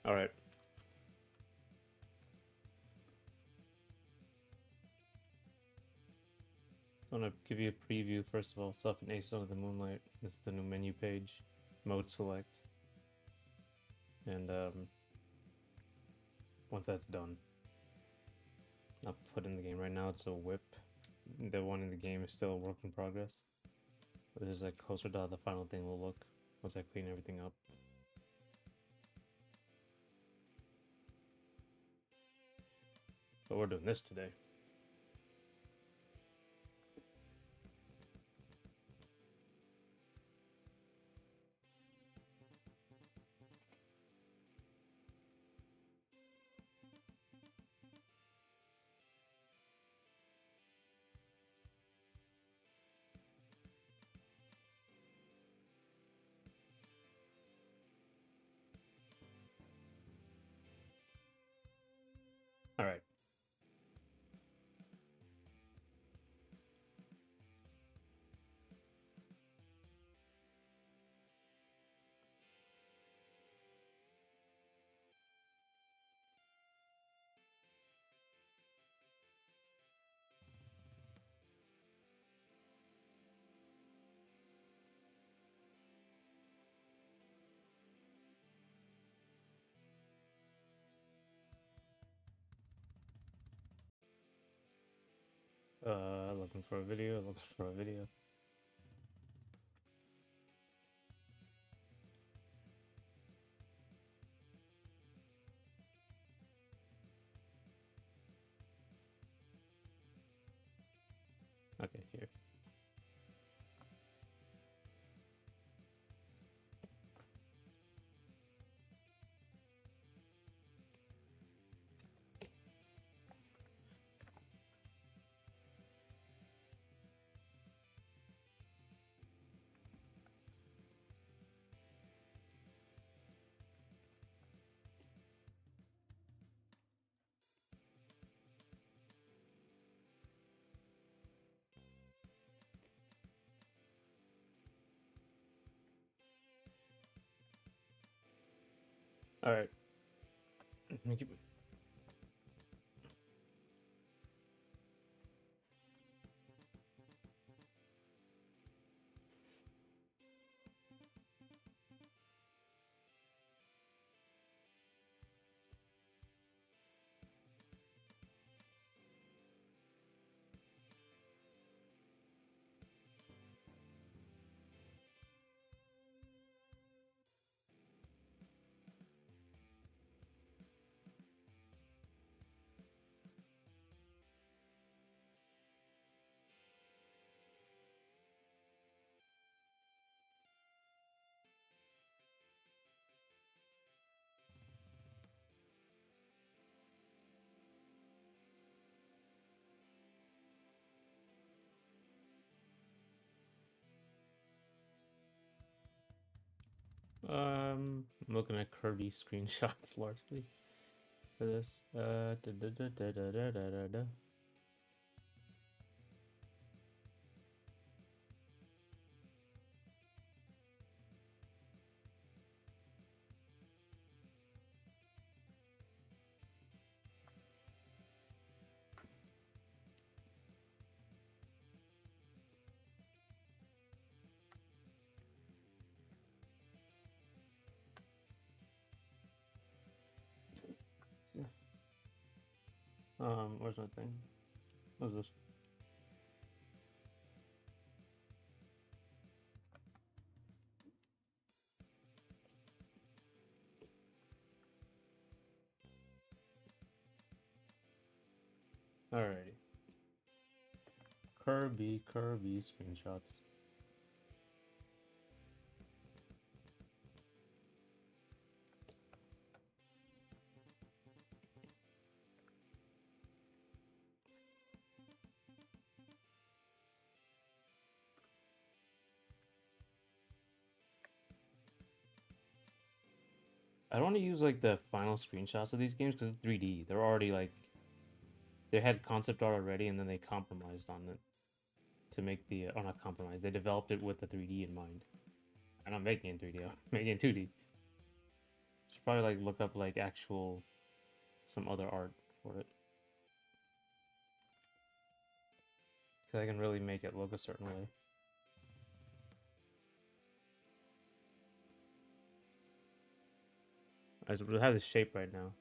All right. So I'm gonna give you a preview first of all. Stuff in Ace Under the Moonlight. This is the new menu page. Mode select. And once that's done, I'll put in the game. Right now it's a whip. The one in the game is still a work in progress. But this is like closer to how the final thing will look once I clean everything up. But we're doing this today. All right. Looking for a video. Looking for a video. Okay, here. All right. Let me keep. I'm looking at Kirby screenshots largely for this. Where's my thing? What's this? Alrighty. Kirby screenshots. I don't want to use like the final screenshots of these games because it's 3D. They're already like they had concept art already, and then they compromised on it to make the oh not compromise. They developed it with the 3D in mind. I'm not making it in 3D. I'm making it in 2D. Should probably like look up like actual some other art for it. Cause I can really make it look a certain way. I just have this shape right now.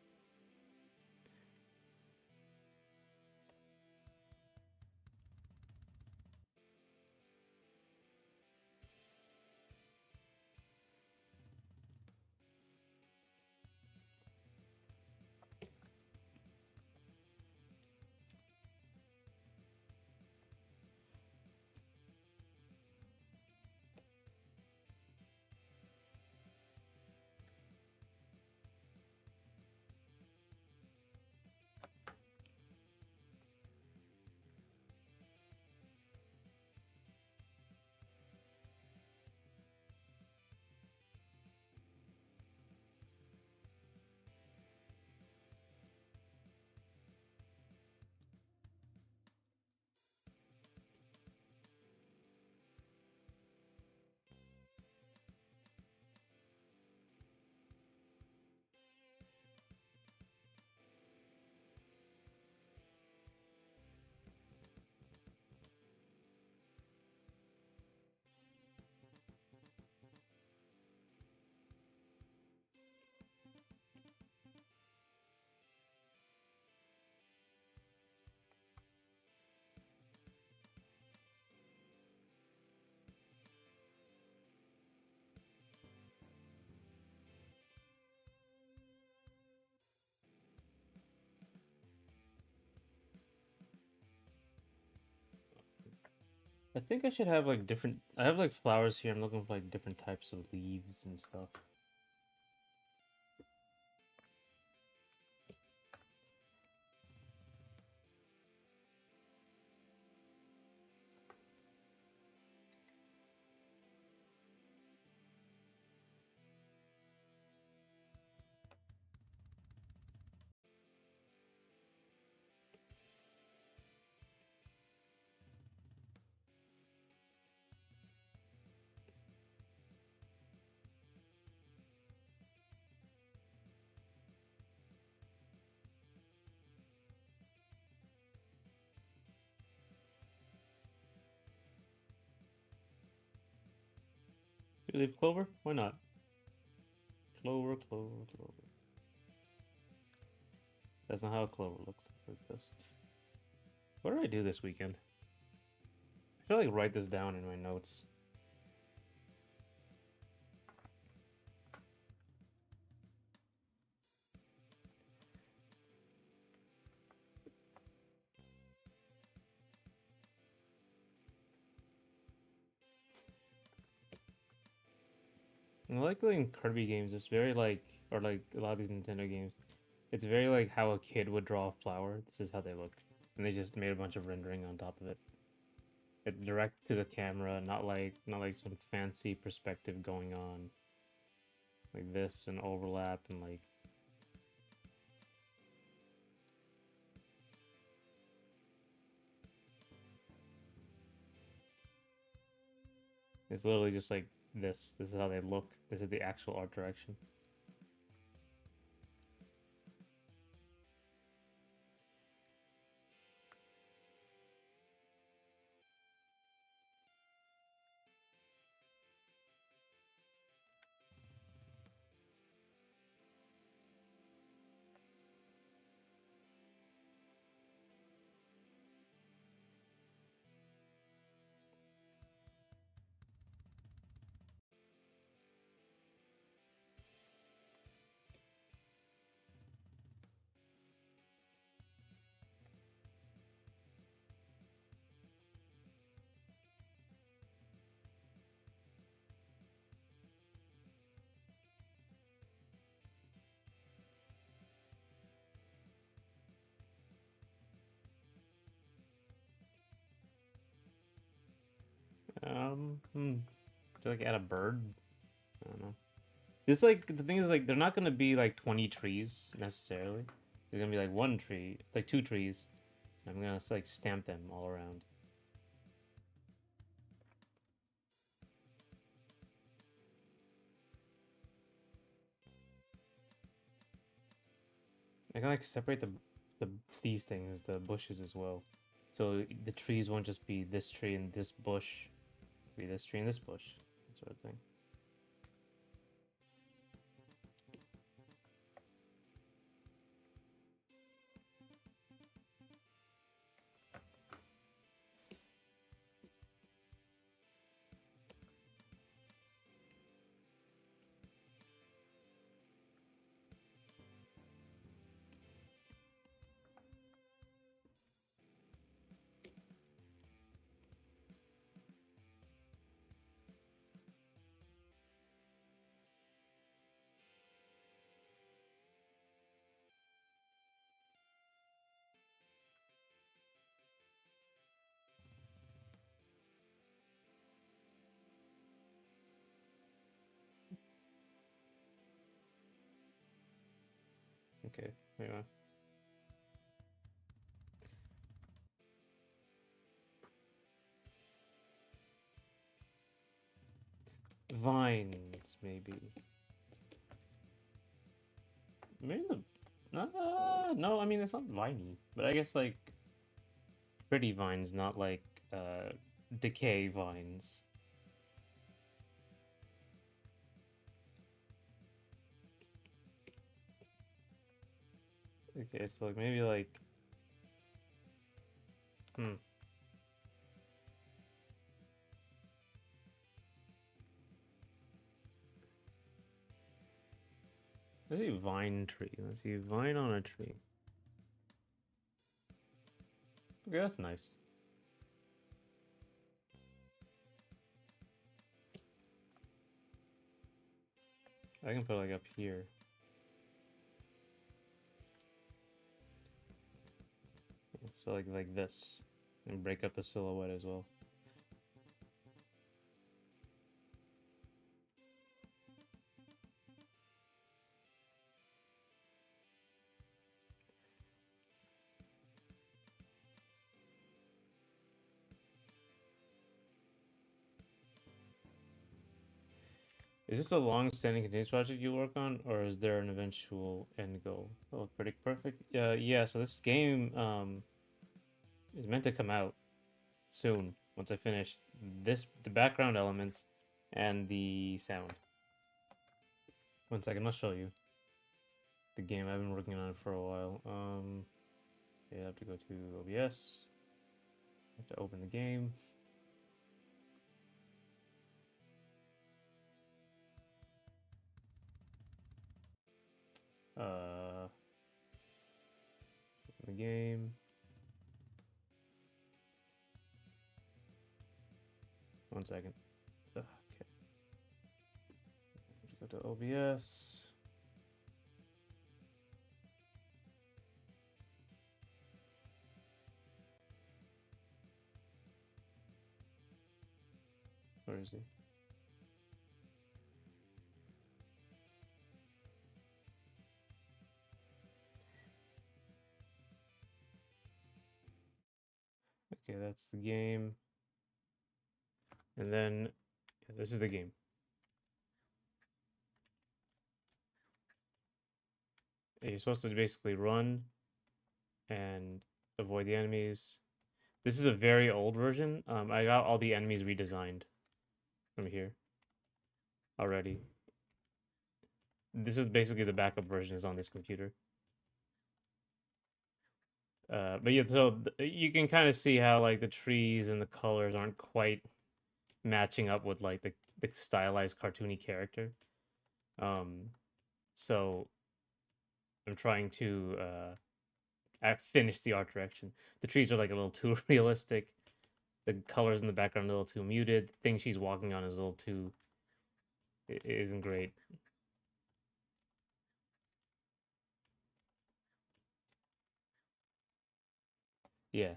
I think I should have like different. I have like flowers here. I'm looking for like different types of leaves and stuff. You leave clover? Why not? Clover, clover, clover. That's not how a clover looks like this. What did I do this weekend? I should like write this down in my notes. I like in Kirby games. It's very like, or like a lot of these Nintendo games. It's very like how a kid would draw a flower. This is how they look, and they just made a bunch of rendering on top of it. It direct to the camera, not like some fancy perspective going on, like this and overlap and like. It's literally just like this. This is how they look. This is the actual art direction. To like add a bird. I don't know. It's like the thing is like they're not gonna be like 20 trees necessarily. There's gonna be like one tree, like two trees. I'm gonna like stamp them all around. I can like separate the these things, the bushes as well. So the trees won't just be this tree and this bush, be this tree and this bush, sort of thing. Okay, anyway. Vines, maybe. Maybe the. No, I mean, it's not viney. But I guess, like, pretty vines, not like decay vines. Okay, so like maybe like. Hmm. Let's see vine tree. Let's see vine on a tree. Okay, that's nice. I can put like up here. So like this. And break up the silhouette as well. Is this a long-standing continuous project you work on, or is there an eventual end goal? Oh, pretty perfect. Yeah. So this game is meant to come out soon. Once I finish the background elements, and the sound. One second, I'll show you the game. I've been working on it for a while. Yeah, I have to go to OBS. I have to open the game. Open the game. One second. Okay. Go to OBS. Where is he? Okay, that's the game. And then yeah, this is the game. You're supposed to basically run and avoid the enemies. This is a very old version. I got all the enemies redesigned from here already. This is basically the backup version is on this computer. But yeah, so you can kind of see how like the trees and the colors aren't quite matching up with like the stylized cartoony character. So I'm trying to finish the art direction. The trees are like a little too realistic. The colors in the background are a little too muted. The thing she's walking on is a little too. It isn't great. Yeah.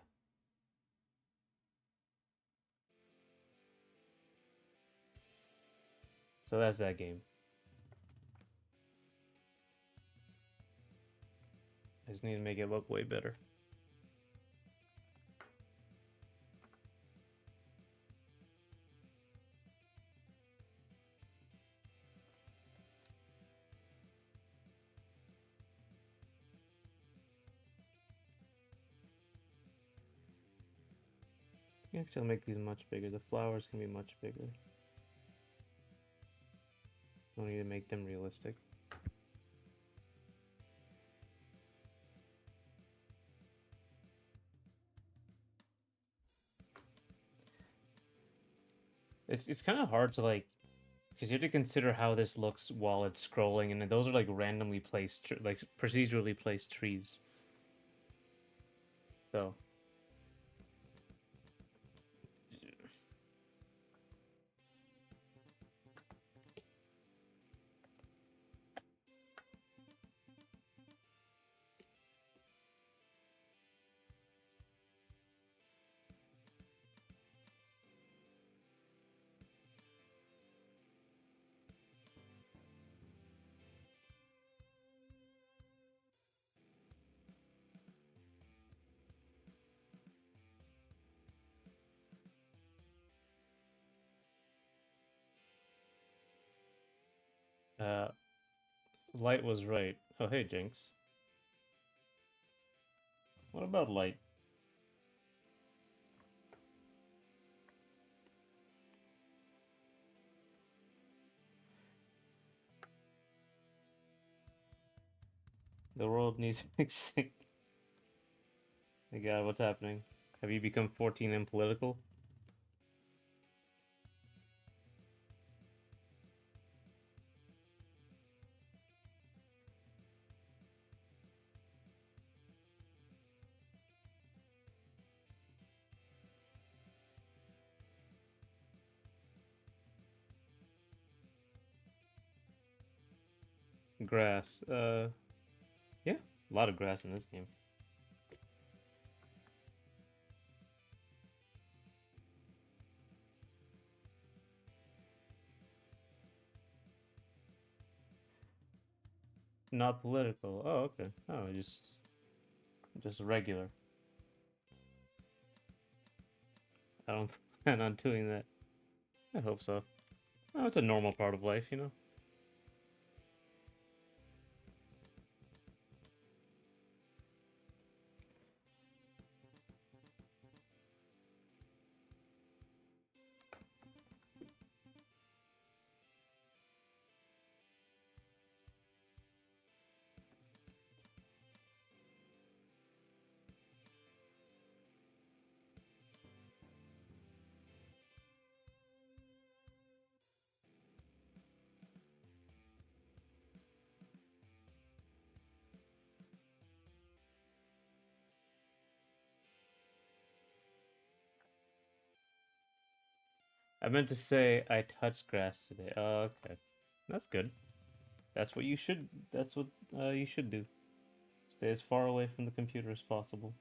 So that's that game. I just need to make it look way better. Actually, I'll make these much bigger. The flowers can be much bigger. Don't need to make them realistic. It's kind of hard to like, because you have to consider how this looks while it's scrolling, and those are like randomly placed, like procedurally placed trees. So uh, light was right. Oh hey Jinx, what about light? The world needs fixing. My God, what's happening? Have you become 14 and political? Grass. Yeah, a lot of grass in this game. Not political. Oh, okay. Oh, just regular. I don't plan on doing that. I hope so. Oh, it's a normal part of life, you know? I meant to say I touched grass today. Oh, okay. That's good. That's what you should do. Stay as far away from the computer as possible.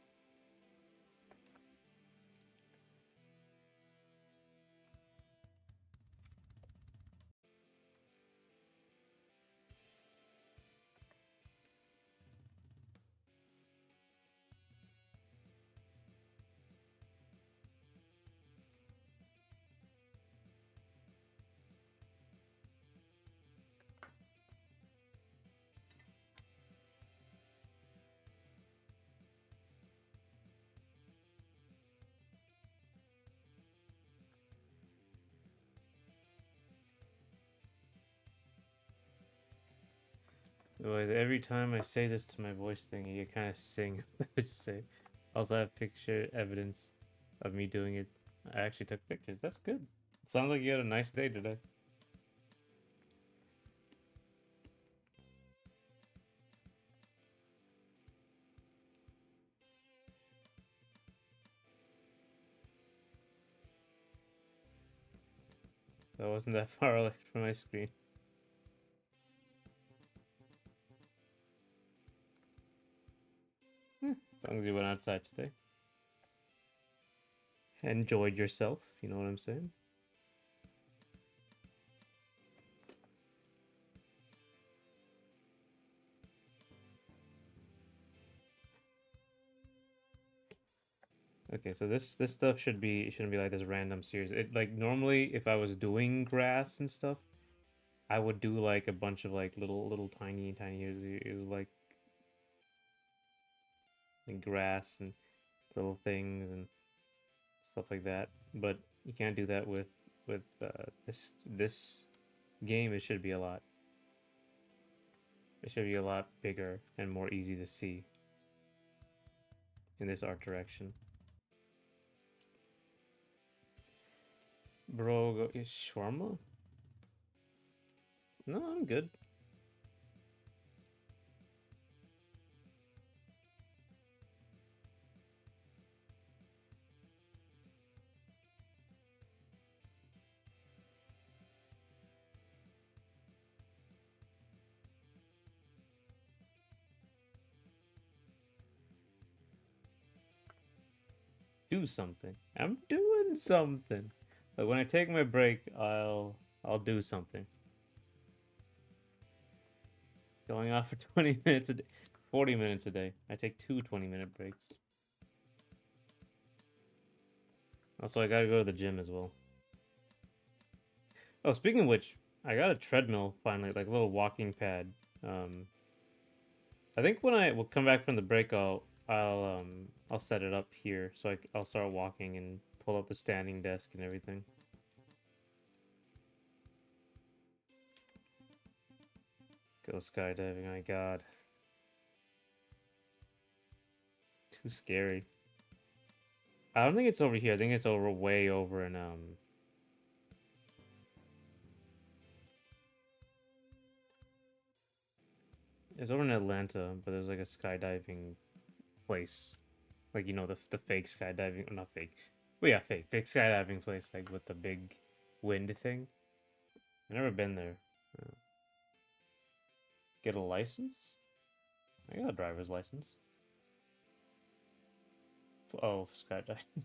Boy, every time I say this to my voice thingy, it kind of sing. I just say. Also, I have picture evidence of me doing it. I actually took pictures. That's good. It sounds like you had a nice day today. So I wasn't that far away from my screen. As long as you went outside today. Enjoyed yourself, you know what I'm saying? Okay, so this stuff shouldn't be like this random series. It like normally if I was doing grass and stuff, I would do like a bunch of like little tiny it was like grass and little things and stuff like that. But you can't do that with this game. It should be a lot. It should be a lot bigger and more easy to see in this art direction. Bro, is shawarma? No, I'm good. Do something. I'm doing something. Like when I take my break, I'll do something. Going off for 20 minutes a day, 40 minutes a day. I take two 20-minute breaks. Also, I gotta go to the gym as well. Oh, speaking of which, I got a treadmill finally, like a little walking pad. I think when I will come back from the break, I'll set it up here so I'll start walking and pull up the standing desk and everything. Go skydiving, my god. Too scary. I don't think it's over here. I think it's way over in it's over in Atlanta, but there's like a skydiving place. Like, you know, the fake skydiving, not fake. Well, yeah, fake skydiving place, like with the big wind thing. I've never been there. Get a license? I got a driver's license. Oh, skydiving.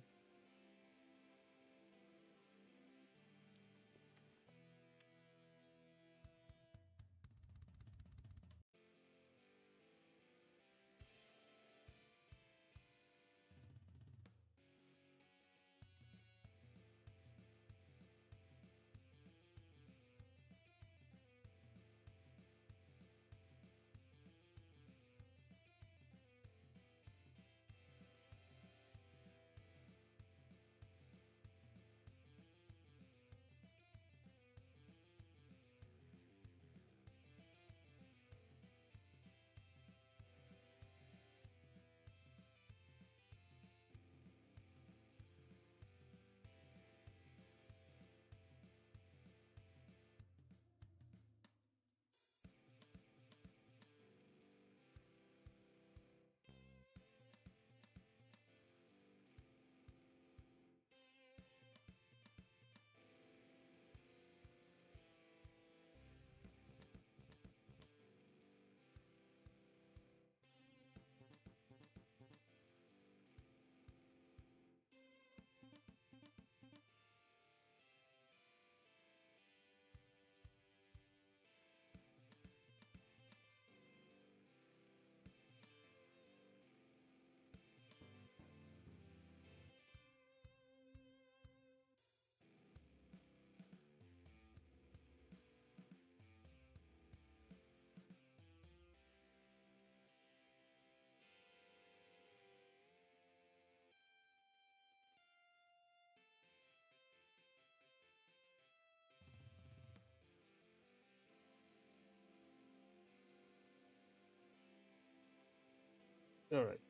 All right.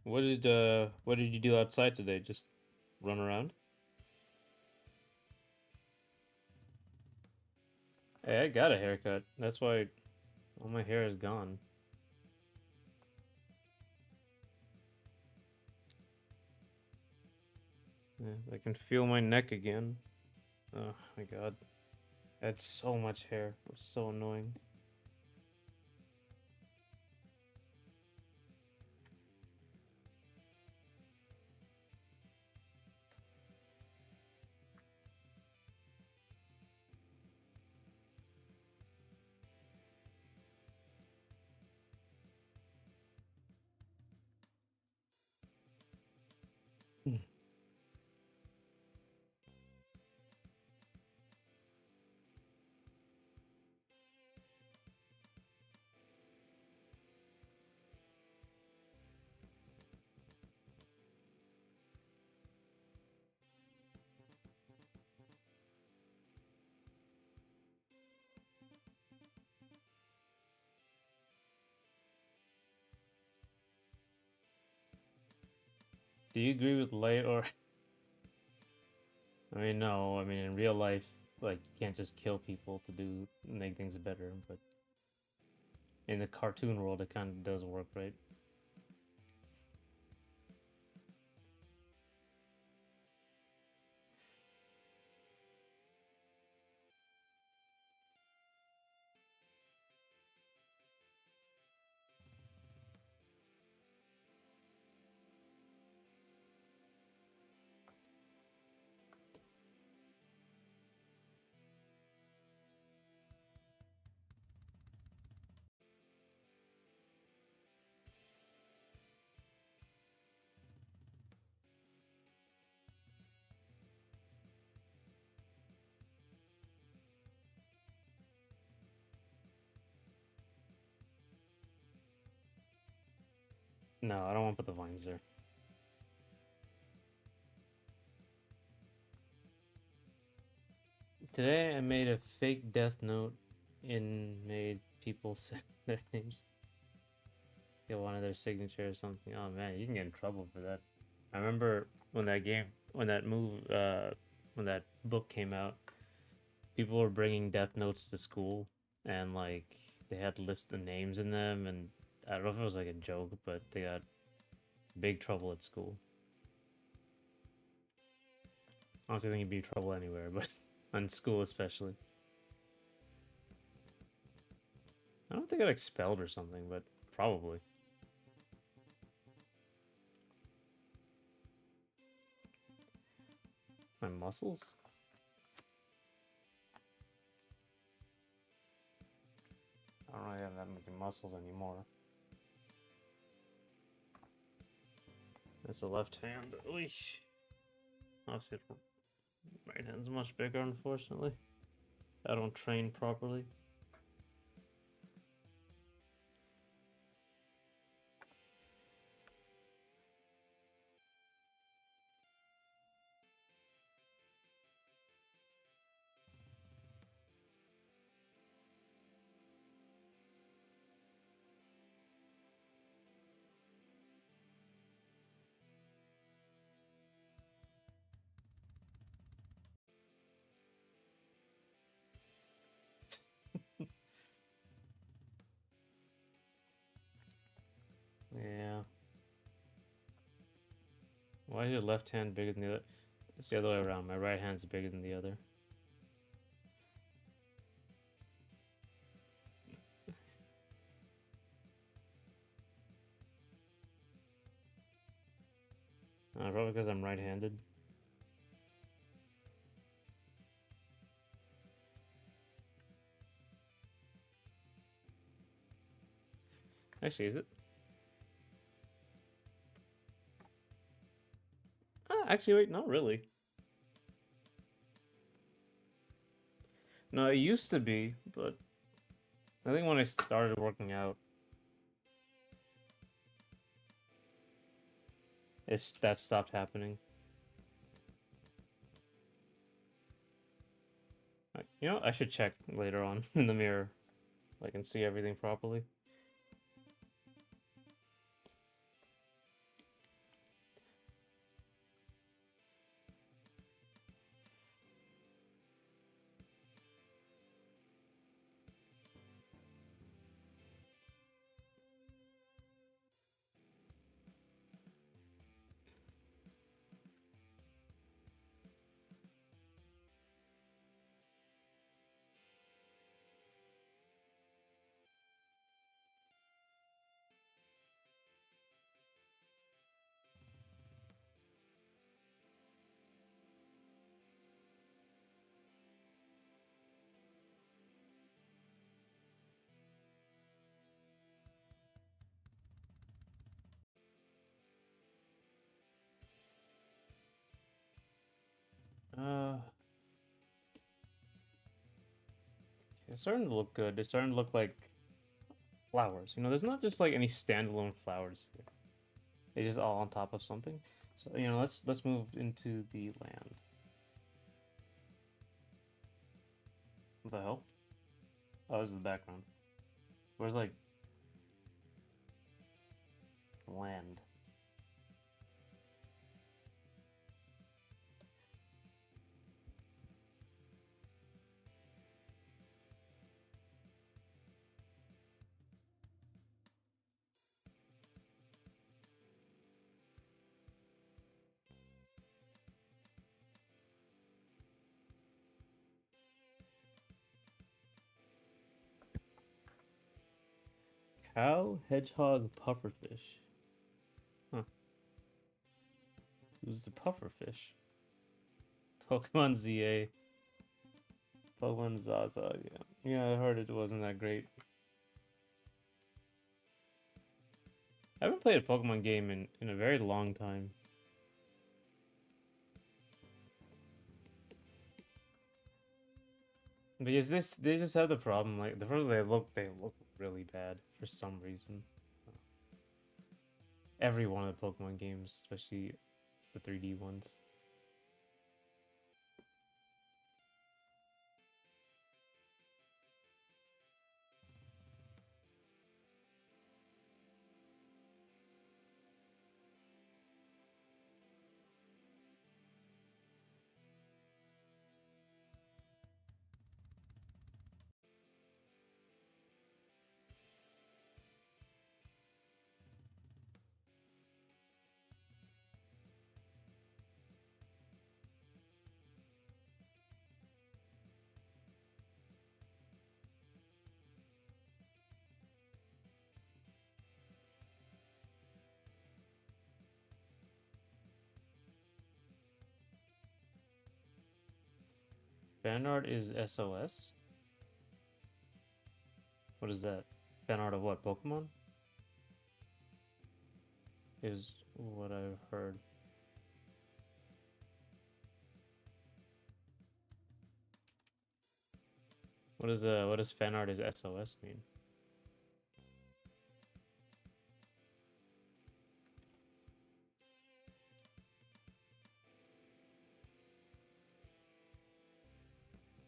What did you do outside today? Just run around? Hey, I got a haircut. That's why all my hair is gone. Yeah, I can feel my neck again. Oh my god. I had so much hair. It was so annoying. Do you agree with light or? I mean, no. I mean, in real life, like you can't just kill people to do make things better. But in the cartoon world, it kind of does work, right? No, I don't want to put the vines there. Today I made a fake death note and made people say their names. Get one of their signature or something. Oh man, you can get in trouble for that. I remember when that game, when that book came out, people were bringing death notes to school, and like they had to list the names in them, and I don't know if it was like a joke, but they got big trouble at school. Honestly, I think you'd be in trouble anywhere, but on school especially. I don't think I got expelled or something, but probably. My muscles? I don't really have that many muscles anymore. It's a left hand. Oish. Obviously, right hand's much bigger, unfortunately. I don't train properly. Yeah. Why is your left hand bigger than the other? It's the other way around. My right hand's bigger than the other. Probably because I'm right-handed. Actually, is it? Actually, wait, not really. No, it used to be, but I think when I started working out, that stopped happening. You know, I should check later on in the mirror. I can see everything properly. Uh, it's starting to look good. It's starting to look like flowers. You know, there's not just like any standalone flowers here. They're just all on top of something. So you know, let's move into the land. What the hell? Oh, this is the background. Where's like land? Cow, hedgehog, pufferfish. Huh. Who's the pufferfish? Pokemon ZA. Pokemon Zaza, yeah. Yeah, I heard it wasn't that great. I haven't played a Pokemon game in a very long time. Because they just have the problem, like the first they look really bad for some reason. Every one of the Pokemon games, especially the 3D ones. Fan art is SOS? What is that? Fan art of what? Pokemon? Is what I've heard. What does fan art is SOS mean?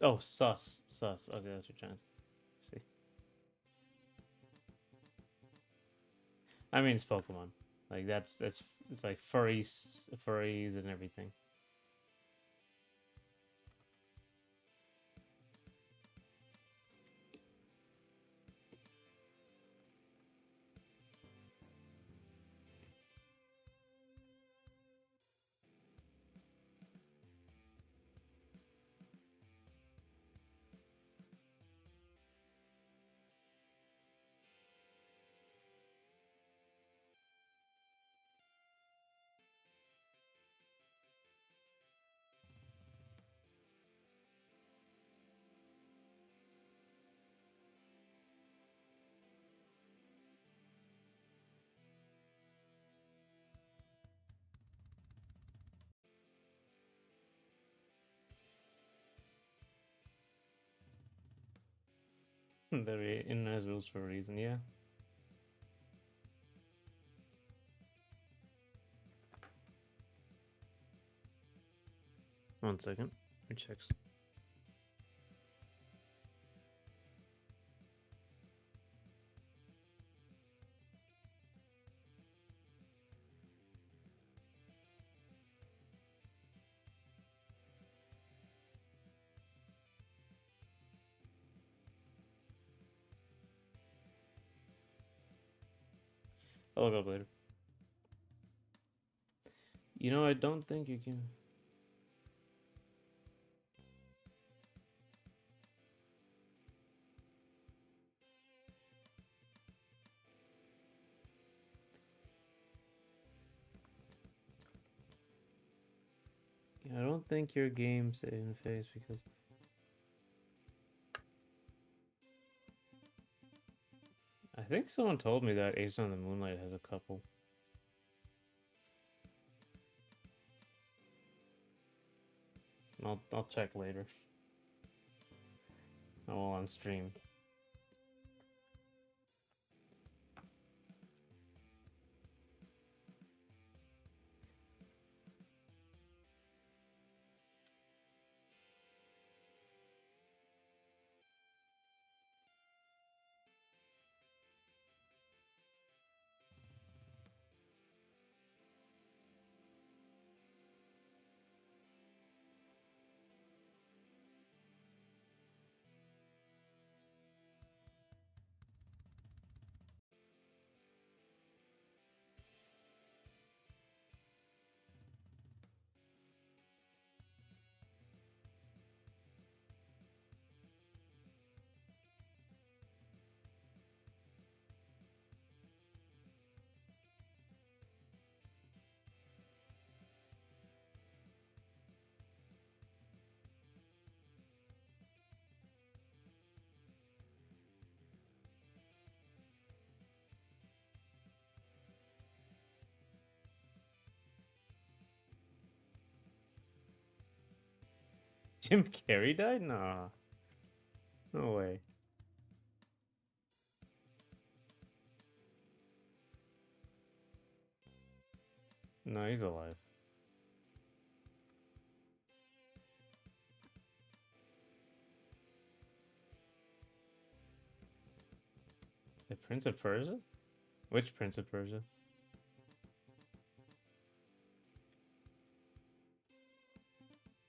Oh, sus. Sus. Okay, that's your chance. See. I mean, it's Pokemon. Like that's it's like furries and everything. They're in as rules for a reason. Yeah. One second. Let me check. I'll look up later. You know, I don't think you can. Yeah, I don't think your game saving face because I think someone told me that Ace on the Moonlight has a couple. I'll check later. Oh, well, on stream. Jim Carrey died? Nah. No way. No, he's alive. The Prince of Persia? Which Prince of Persia?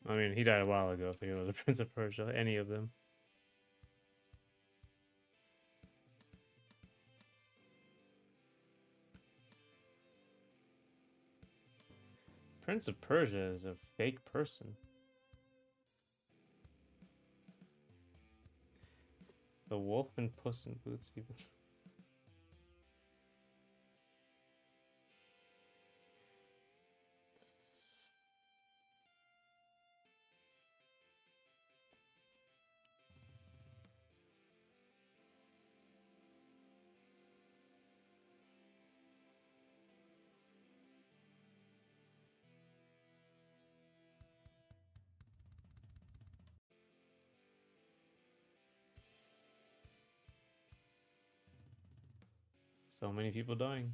I mean, he died a while ago if he was the Prince of Persia. Any of them. Prince of Persia is a fake person. The wolf and Puss in Boots even. So many people dying.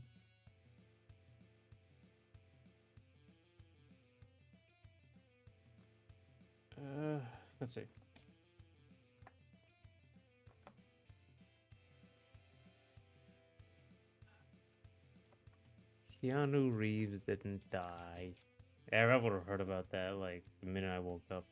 Let's see. Keanu Reeves didn't die. Yeah, I would have heard about that like the minute I woke up.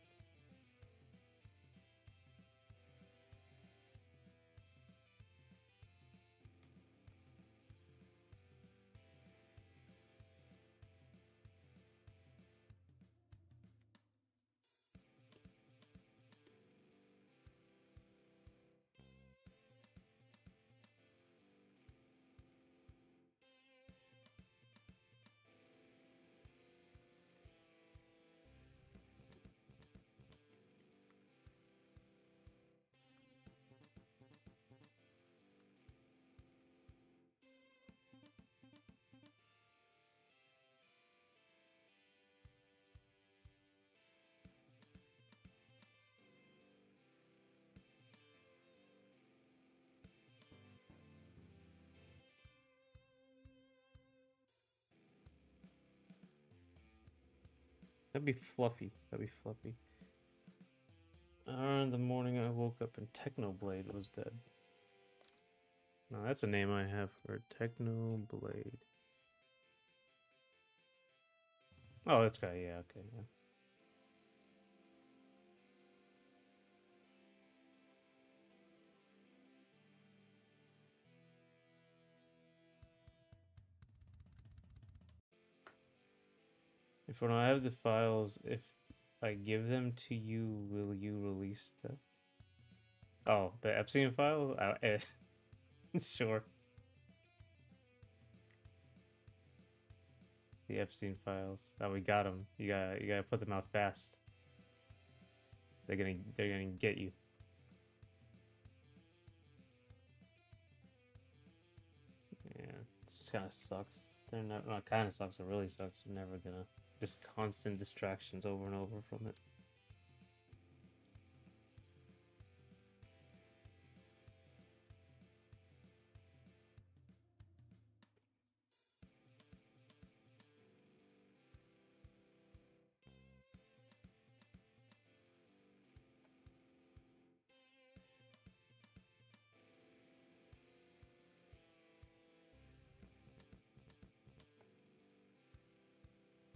That'd be fluffy. That'd be fluffy. In the morning, I woke up and Technoblade was dead. No, that's a name I have for it. Technoblade. Oh, this guy. Yeah, okay. Yeah. If when I have the files, if I give them to you, will you release them? Oh, the Epstein files? Sure. The Epstein files. Oh, we got them. You gotta put them out fast. They're gonna get you. Yeah, it kind of sucks. They're not kind of sucks. It really sucks. They're never gonna just constant distractions over and over from it.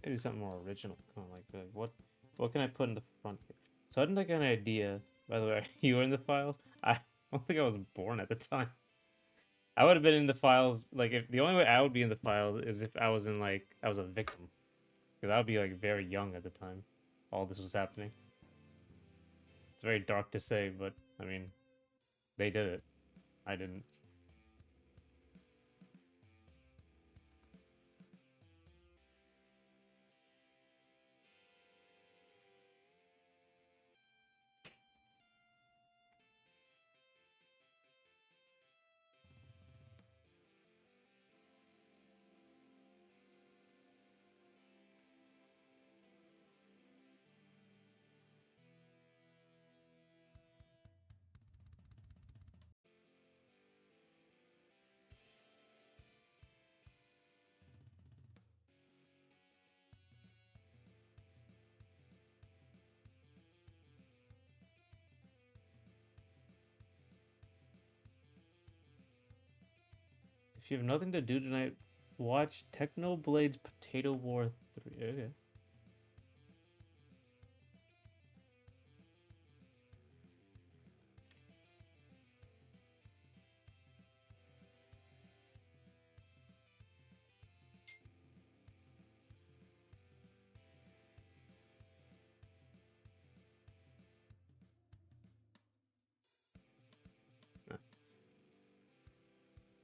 Maybe something more original, kind of like what can I put in the front here? So I didn't like an idea. By the way, you were in the files. I don't think I was born at the time. I would have been in the files. Like if the only way I would be in the files is if I was in like I was a victim, because I would be like very young at the time. All this was happening. It's very dark to say, but I mean, they did it. I didn't. If you have nothing to do tonight, watch Technoblade's Potato War 3. Okay.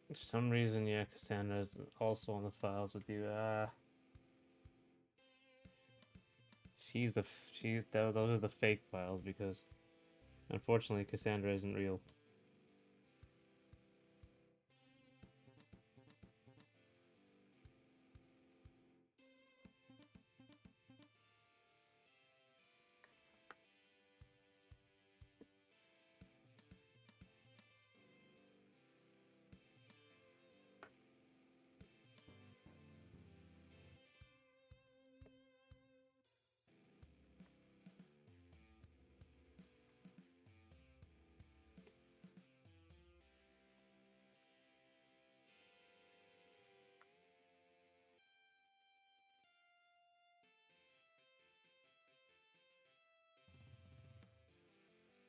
For some reason, yeah, Cassandra's also on the files with you. Those are the fake files because unfortunately Cassandra isn't real.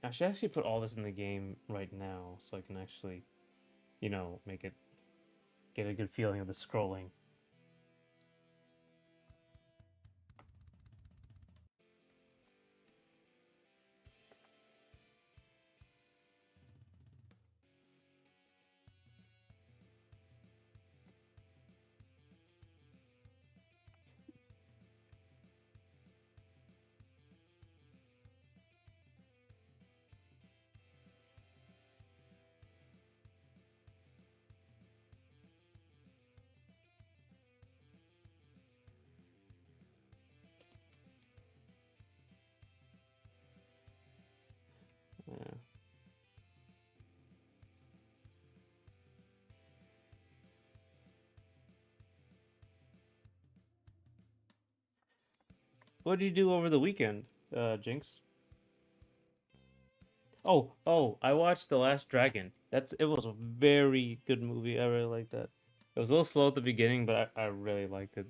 I should actually put all this in the game right now so I can actually, make it get a good feeling of the scrolling. Yeah. What did you do over the weekend, Jinx? Oh, I watched The Last Dragon. It was a very good movie. I really liked that. It was a little slow at the beginning, but I really liked it.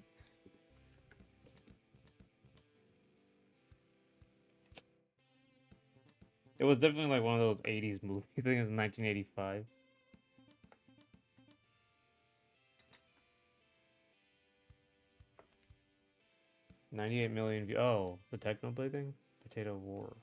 It was definitely like one of those 80s movies. I think it was 1985. 98 million views. Oh, the Technoblade thing? Potato War.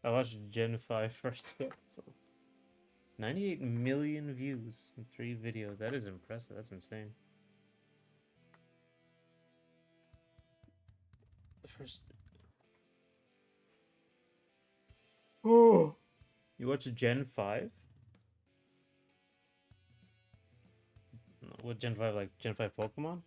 I watched Gen 5 first two episodes. 98 million views in 3 videos. That is impressive. That's insane. The first. Oh. You watched Gen 5? What Gen 5? Like Gen 5 Pokemon?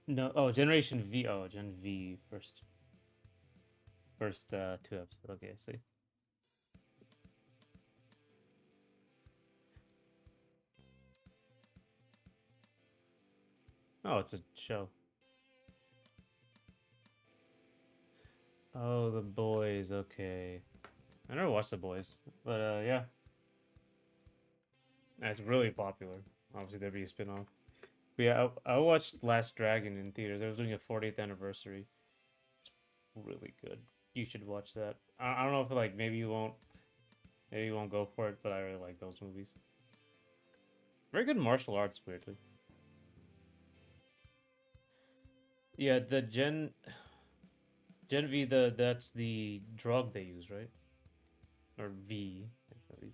No. Oh, Generation V. Oh, Gen V first 2 episodes. Okay, I see. Oh, it's a show. Oh, The Boys. Okay. I never watched The Boys, but yeah, it's really popular. Obviously, there'd be a spin-off. But yeah, I watched Last Dragon in theaters. They was doing a 40th anniversary. Really good. You should watch that. I don't know if like maybe you won't go for it, but I really like those movies. Very good martial arts, weirdly. Yeah, the Gen V, that's the drug they use, right? or V, I believe.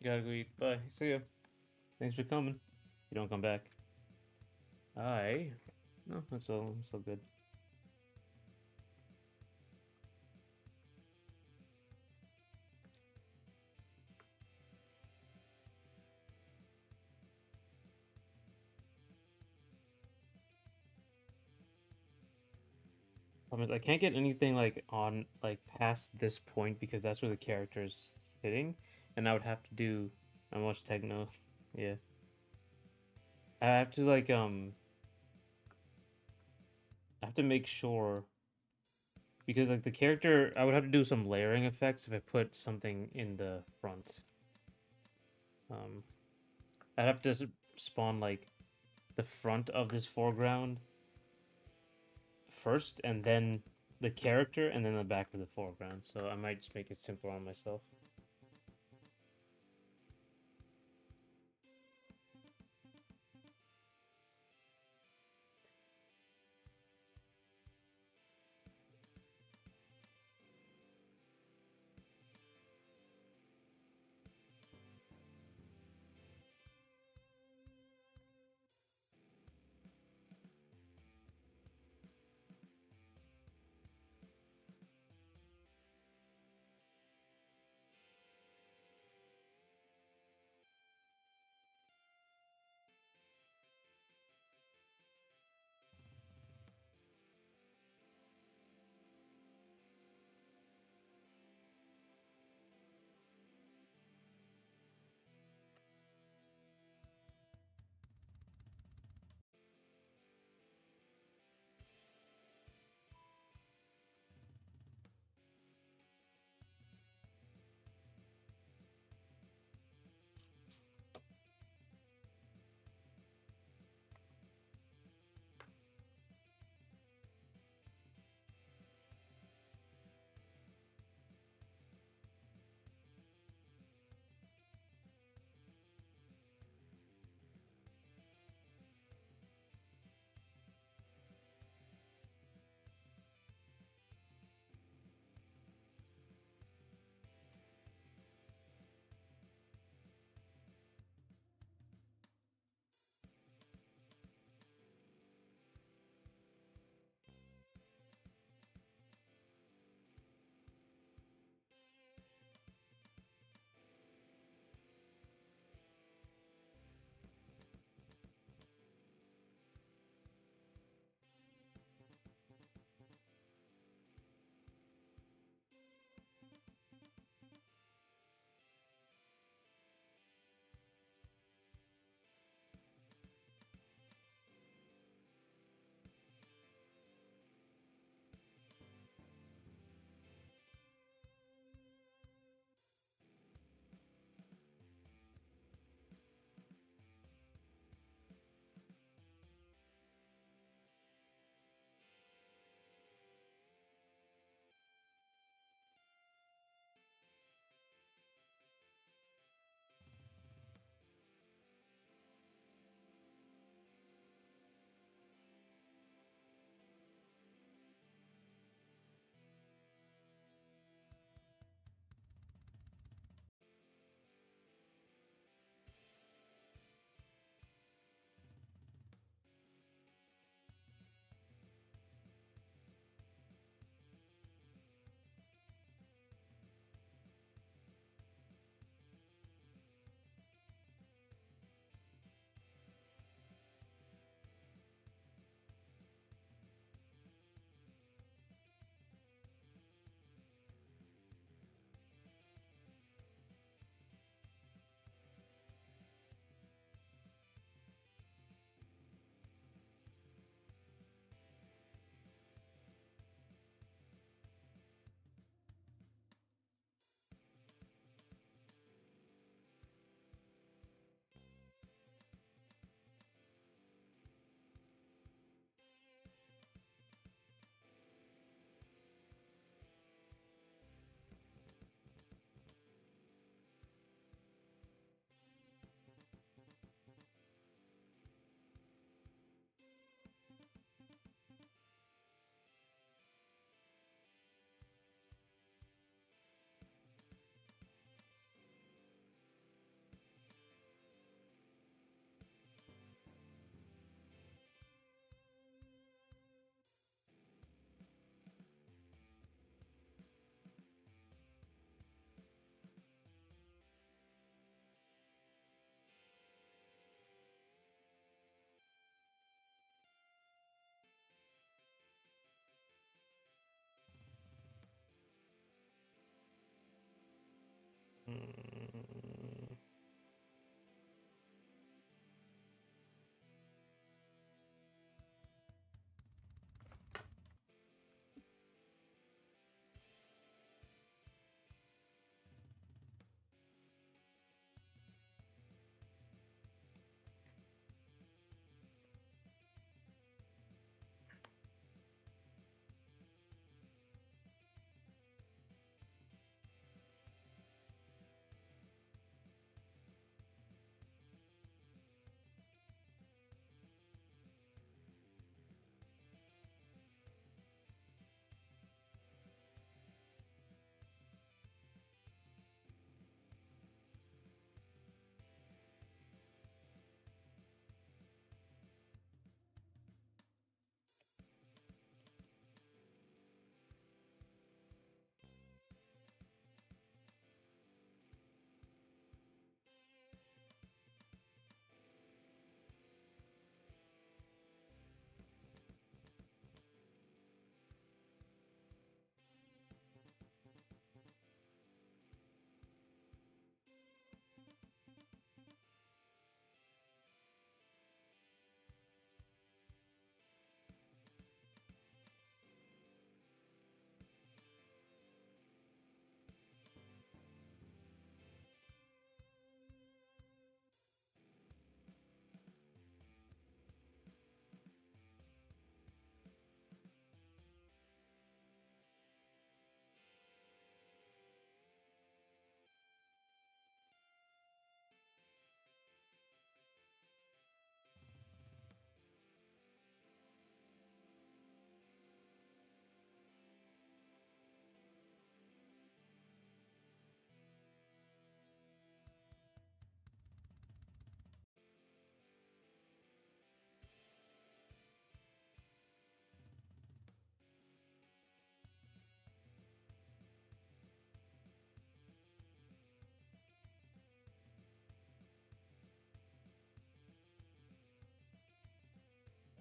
Gotta go eat. Bye. See ya. Thanks for coming. You don't come back. No, that's all. I'm so good. I can't get anything like on like past this point because that's where the character's sitting, and I would have to do. I watch techno. Yeah, I have to like I have to make sure because like the character, I would have to do some layering effects if I put something in the front. Um, I'd have to spawn like the front of this foreground first, and then the character, and then the back of the foreground. So I might just make it simpler on myself.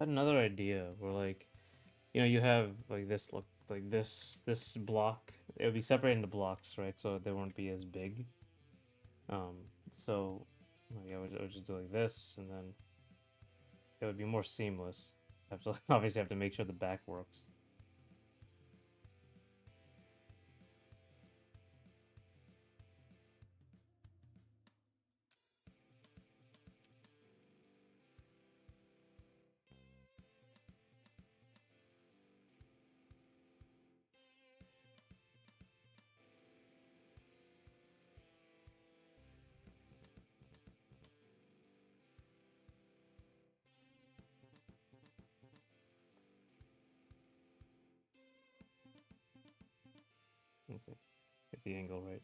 had another idea where like you have like this look like this block. It would be separated into blocks, right? So they won't be as big. So like I would just do like this, and then it would be more seamless. I have to obviously have to make sure the back works. Okay, get the angle right.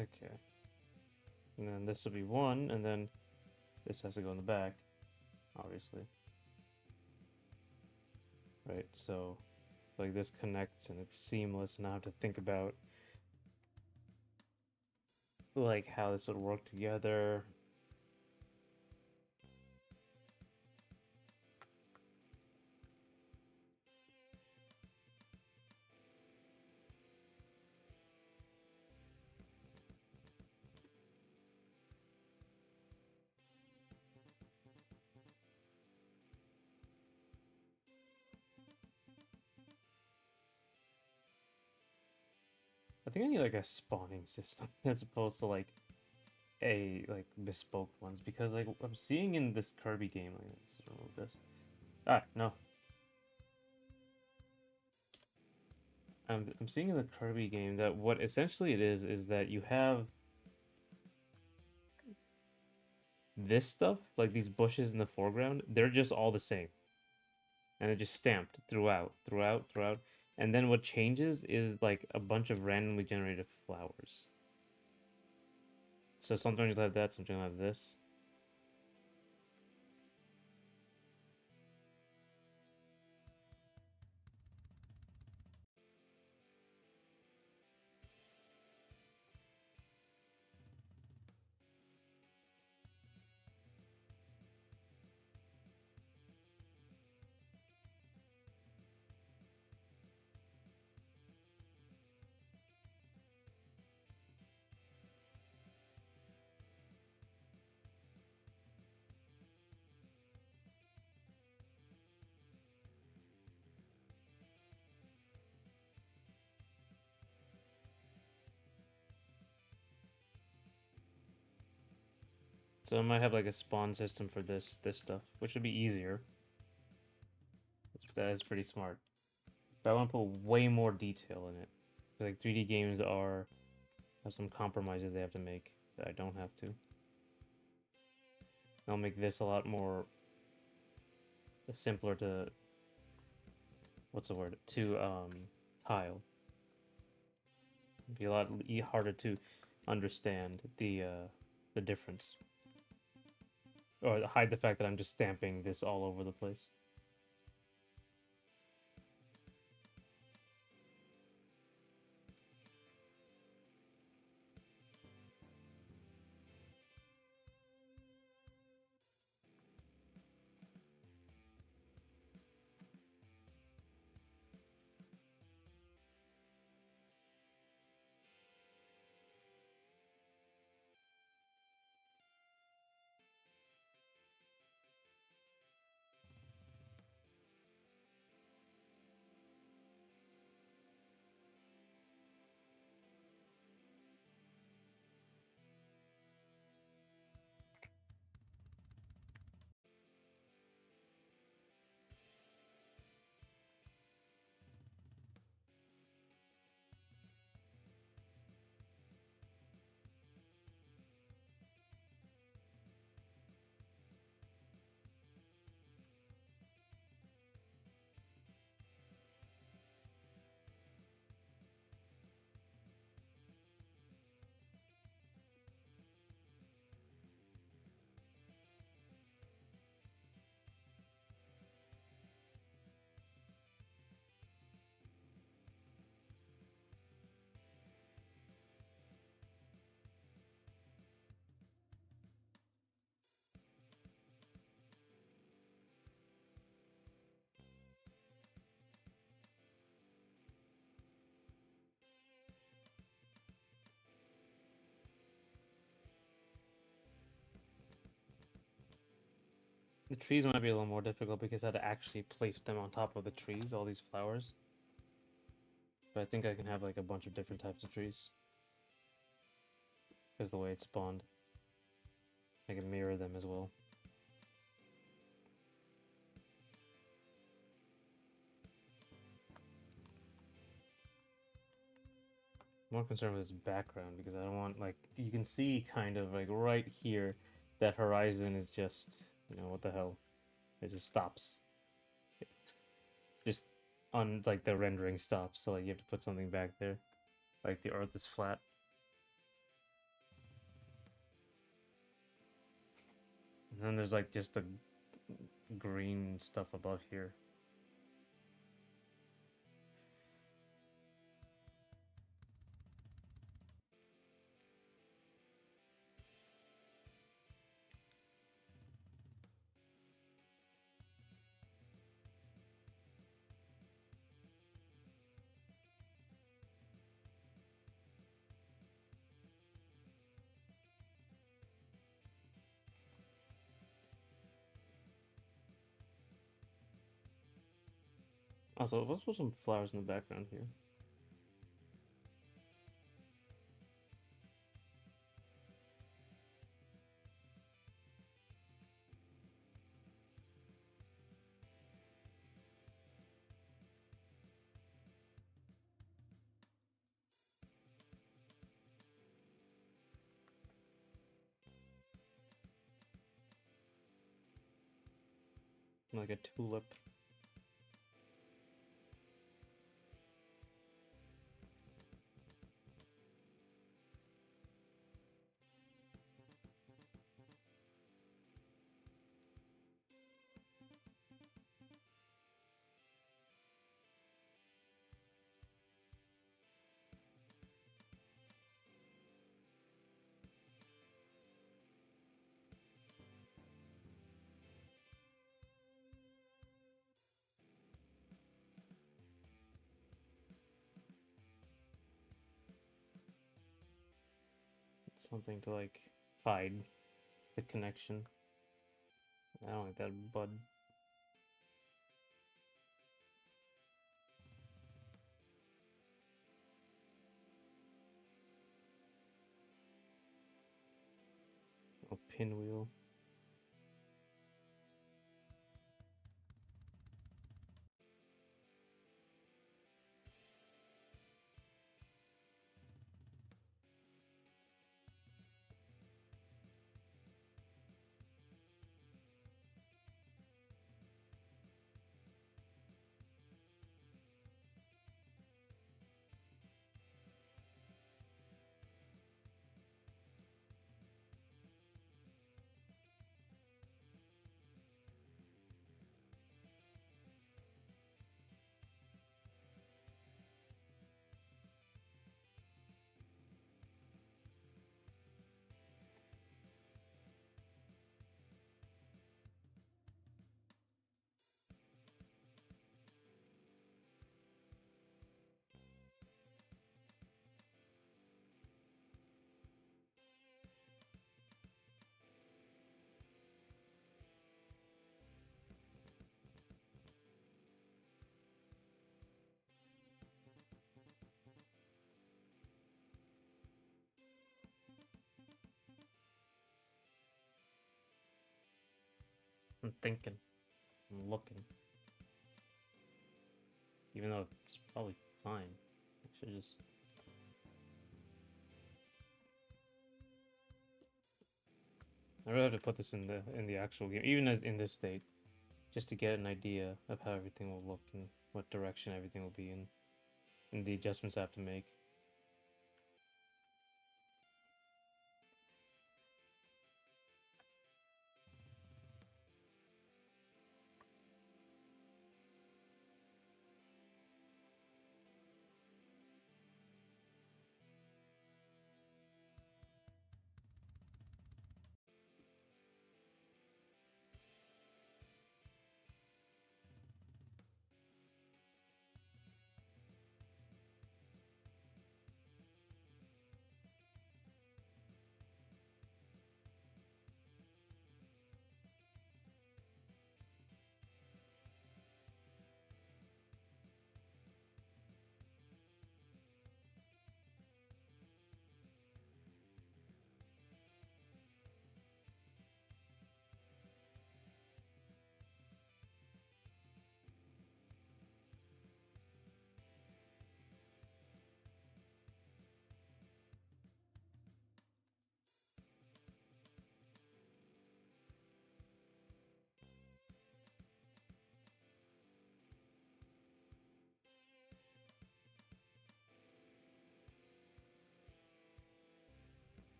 Okay, and then this will be one, and then this has to go in the back, obviously, right? So like this connects and it's seamless, and I have to think about like how this would work together. I think I need like a spawning system as opposed to like a like bespoke ones, because like I'm seeing in this Kirby game, like let's just remove this. Ah, no. I'm seeing in the Kirby game that what essentially it is that you have this stuff, like these bushes in the foreground, they're just all the same. And they're just stamped throughout. And then what changes is like a bunch of randomly generated flowers. So sometimes you'll have that, sometimes you'll have this. So I might have like a spawn system for this stuff, which would be easier. That is pretty smart. But I want to put way more detail in it. Like 3D games have some compromises they have to make that I don't have to. I'll make this a lot more simpler to what's the word to tile. It'd be a lot harder to understand the difference, or hide the fact that I'm just stamping this all over the place. The trees might be a little more difficult because I had to actually place them on top of the trees, all these flowers. But I think I can have like a bunch of different types of trees. Because the way it spawned. I can mirror them as well. I'm more concerned with this background because I don't want, like, you can see kind of like right here that horizon is just, you know, what the hell. It just stops. Just on, like, the rendering stops, so like you have to put something back there. Like the earth is flat. And then there's like just the green stuff above here. Also, let's put some flowers in the background here. Like a tulip. Something to like hide the connection. I don't like that bud. A pinwheel. I'm thinking. I'm looking. Even though it's probably fine. I should just. I really have to put this in the actual game, even as in this state, just to get an idea of how everything will look and what direction everything will be in, and the adjustments I have to make.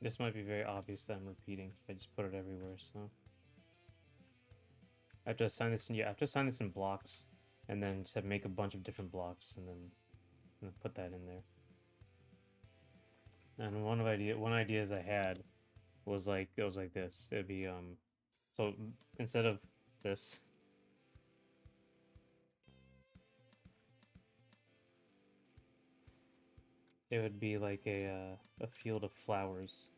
This might be very obvious that I'm repeating. I just put it everywhere, so I have to assign this in. Yeah, I have to assign this in blocks, and then just make a bunch of different blocks, and then put that in there. And one ideas I had was like it was like this. It'd be so instead of this, it would be like a field of flowers.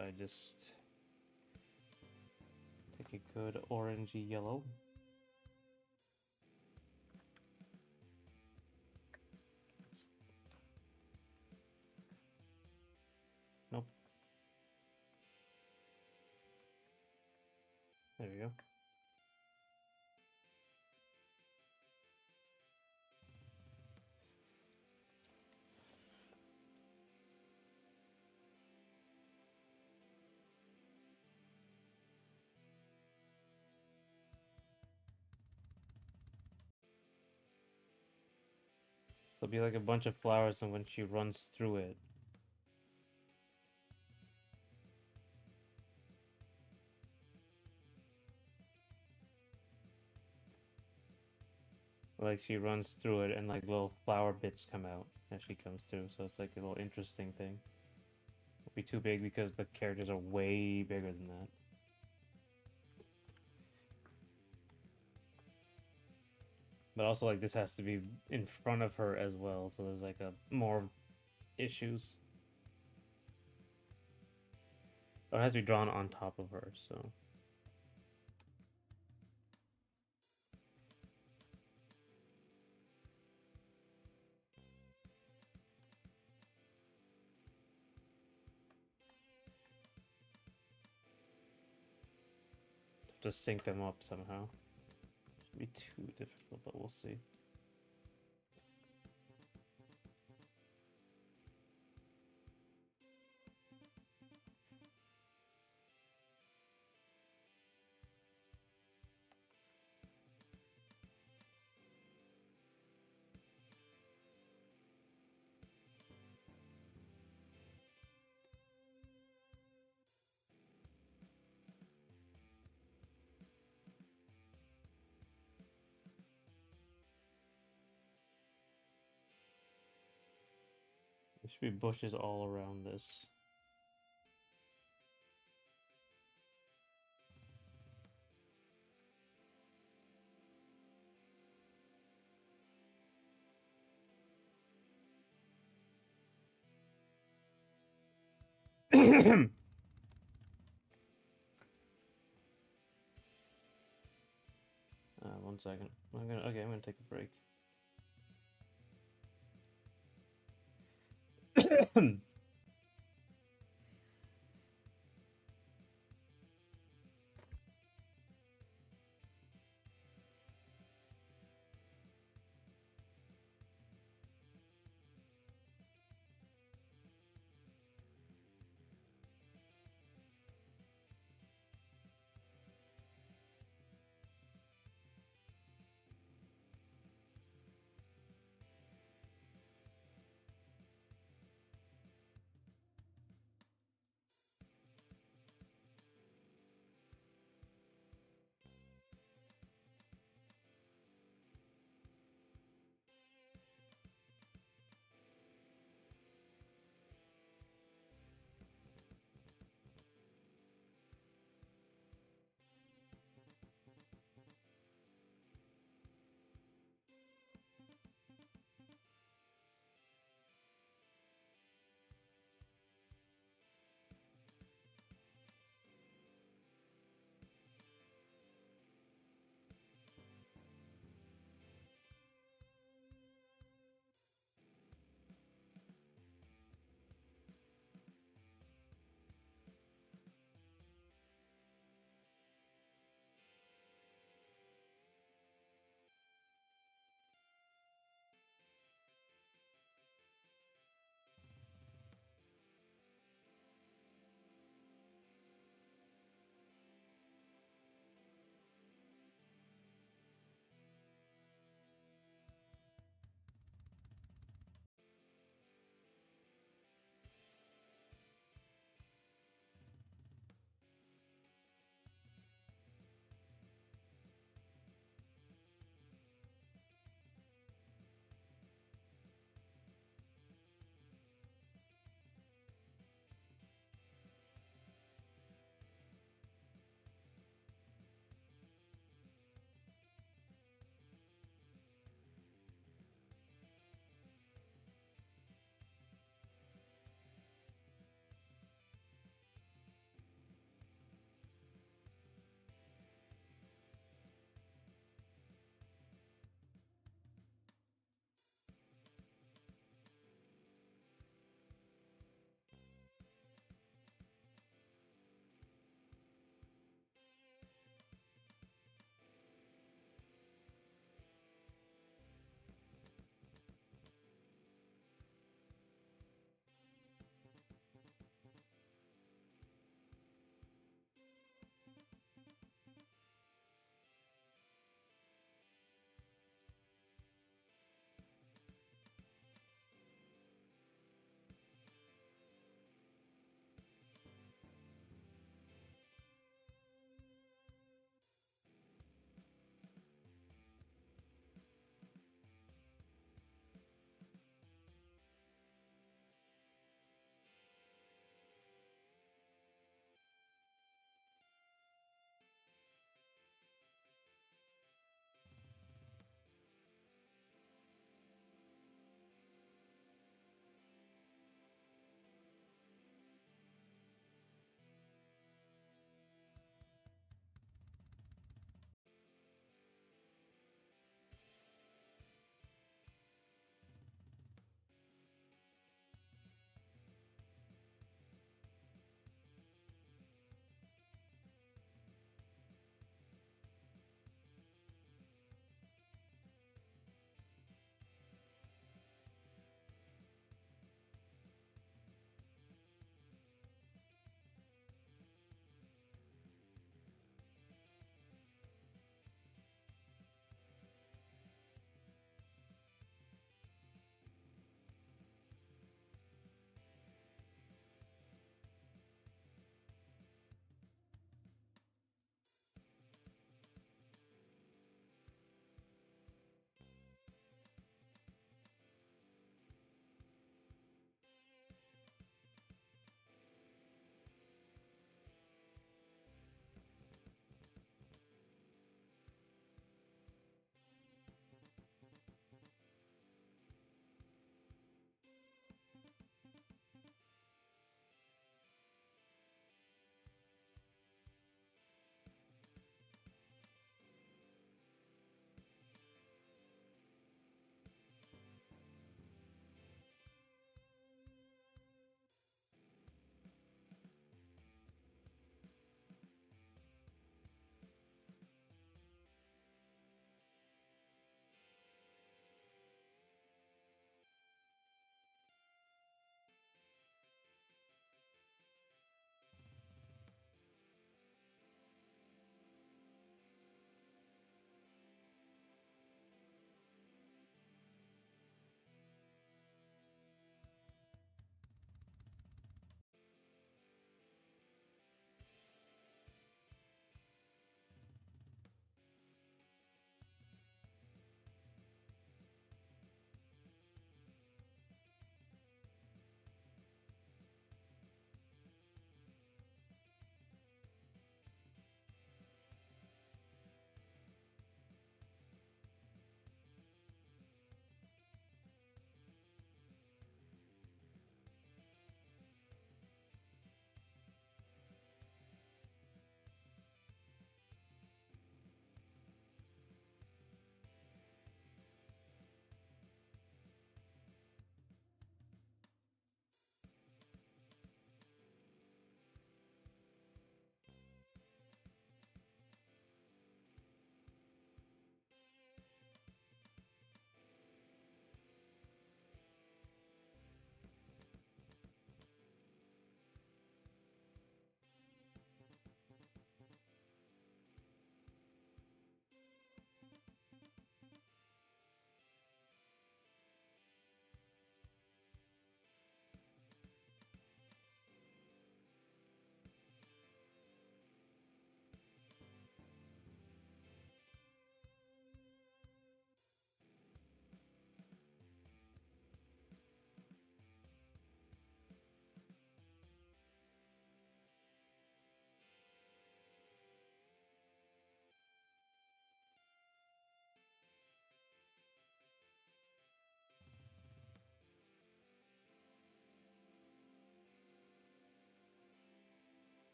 I just take a good orangey yellow. Nope. There we go. There'll be like a bunch of flowers, and when she runs through it, like she runs through it, and like little flower bits come out as she comes through. So it's like a little interesting thing. It'll be too big because the characters are way bigger than that. But also, like, this has to be in front of her as well, so there's like a more issues. Or it has to be drawn on top of her, so. Just sync them up somehow. Shouldn't be too difficult, but we'll see. There should be bushes all around this. One second. I'm gonna take a break.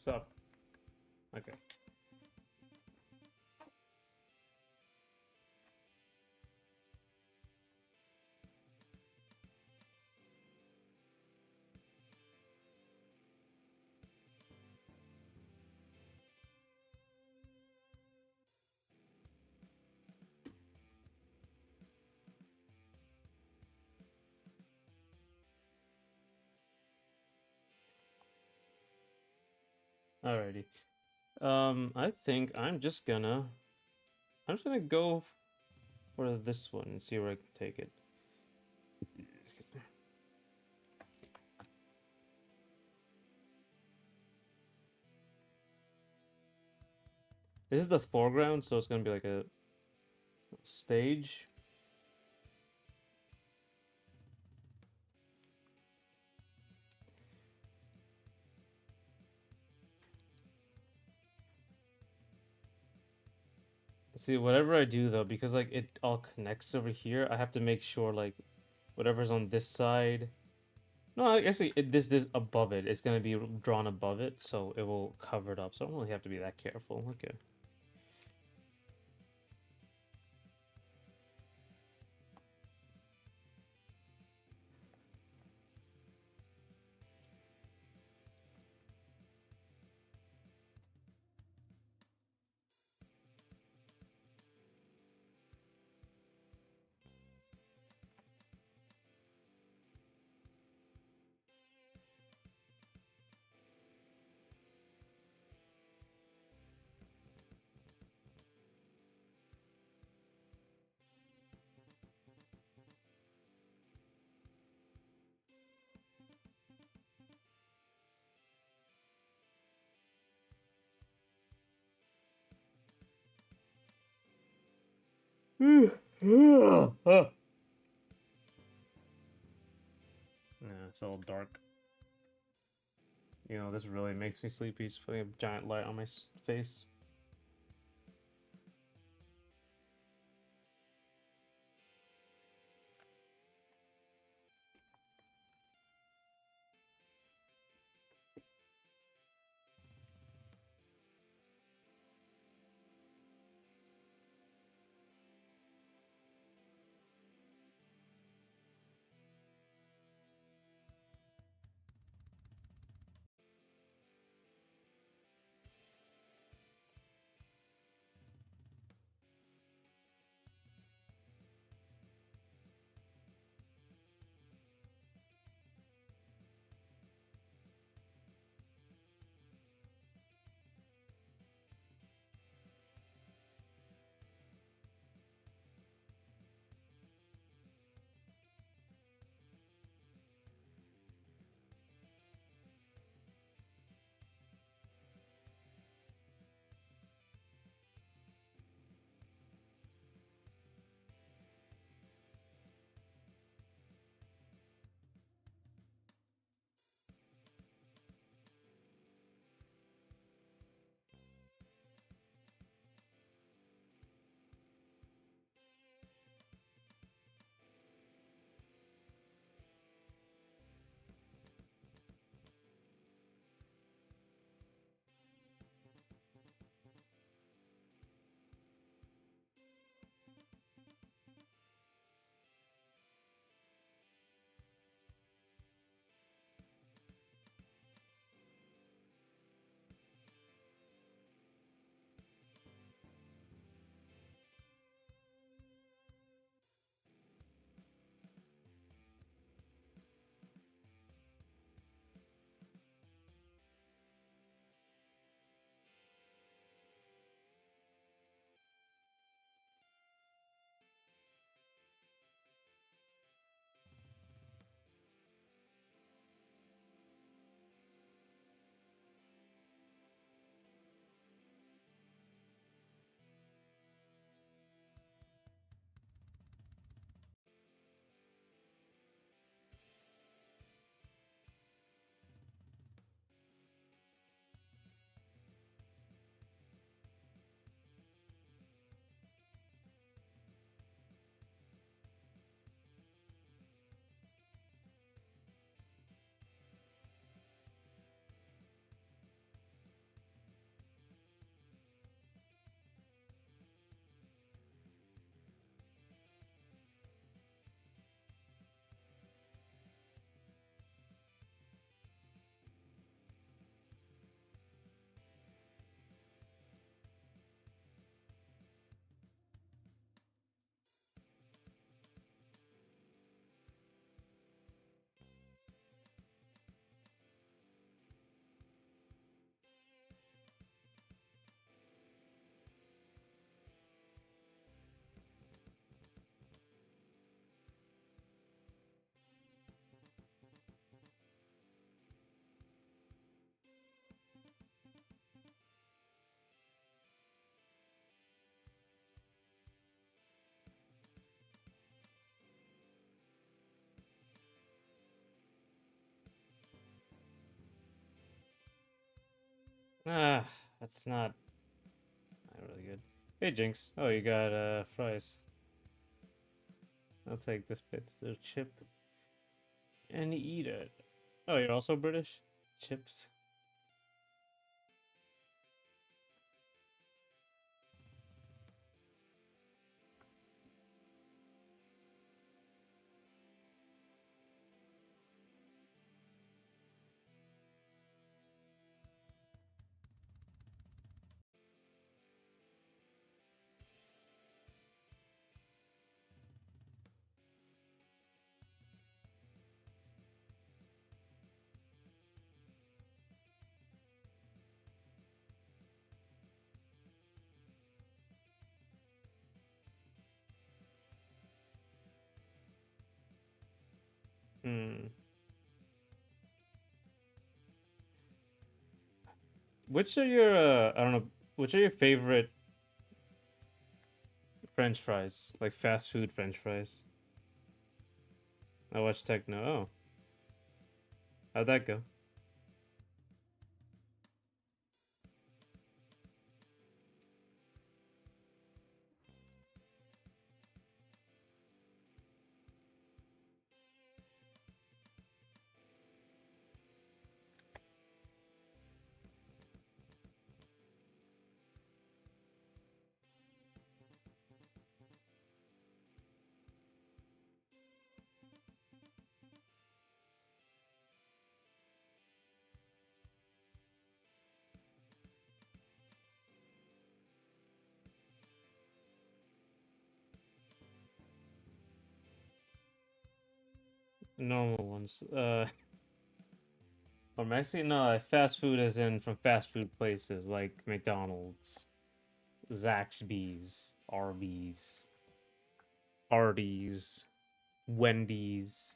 Sup? Okay. Alrighty. I think I'm just gonna go for this one and see where I can take it. Excuse me. This is the foreground, so it's gonna be like a stage. See, whatever I do though, because like it all connects over here, I have to make sure like whatever's on this side. No, actually, this above it. It's gonna be drawn above it, so it will cover it up. So I don't really have to be that careful. Okay. Yeah, it's all dark. You know, this really makes me sleepy. Just putting a giant light on my face. Ah, that's not really good. Hey, Jinx. Oh, you got fries. I'll take this bit of chip and eat it. Oh, you're also British? Chips. Hmm. Which are your I don't know. Which are your favorite French fries? Like fast food French fries? I watch Techno. Oh, how'd that go? Normal ones. Or actually no, fast food as in from fast food places like McDonald's, Zaxby's, Arby's, Hardee's, Wendy's.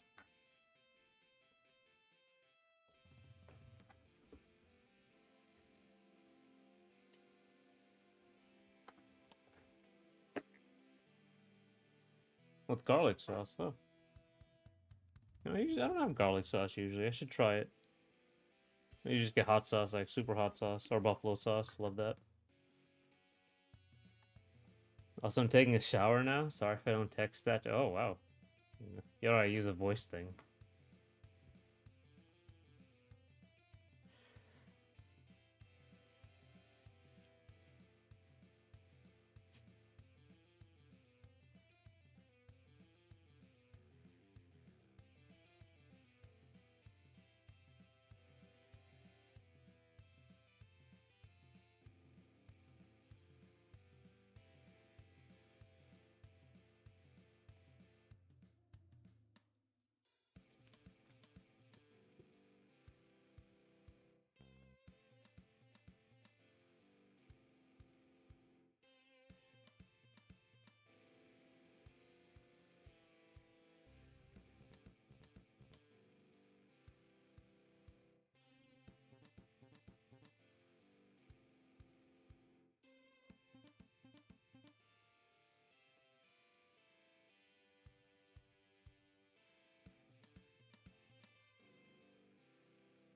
With garlic sauce. Oh, I don't have garlic sauce usually. I should try it. You just get hot sauce, like super hot sauce or buffalo sauce. Love that. Also, I'm taking a shower now. Sorry if I don't text that. Oh wow. You already use a voice thing.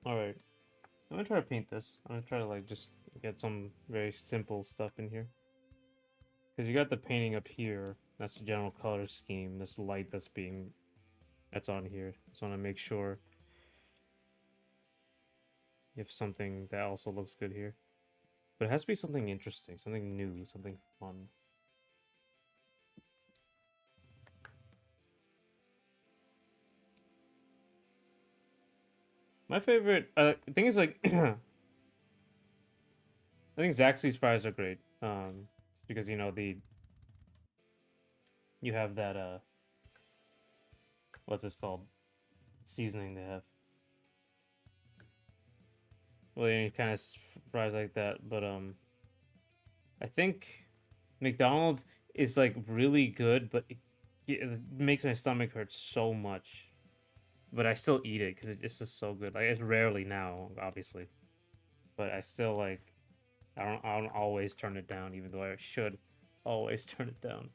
All right. I'm gonna try to paint this. I'm gonna try to like just get some very simple stuff in here. Because you got the painting up here. That's the general color scheme. This light that's on here. Just want to make sure you have something that also looks good here. But it has to be something interesting, something new, something fun. My favorite thing is like I think Zaxby's fries are great. Just because you have that what's this called? Seasoning they have. Well, any kind of fries like that, but I think McDonald's is like really good, but it makes my stomach hurt so much. But I still eat it because it's just so good. Like it's rarely now, obviously, but I still like. I don't always turn it down, even though I should always turn it down.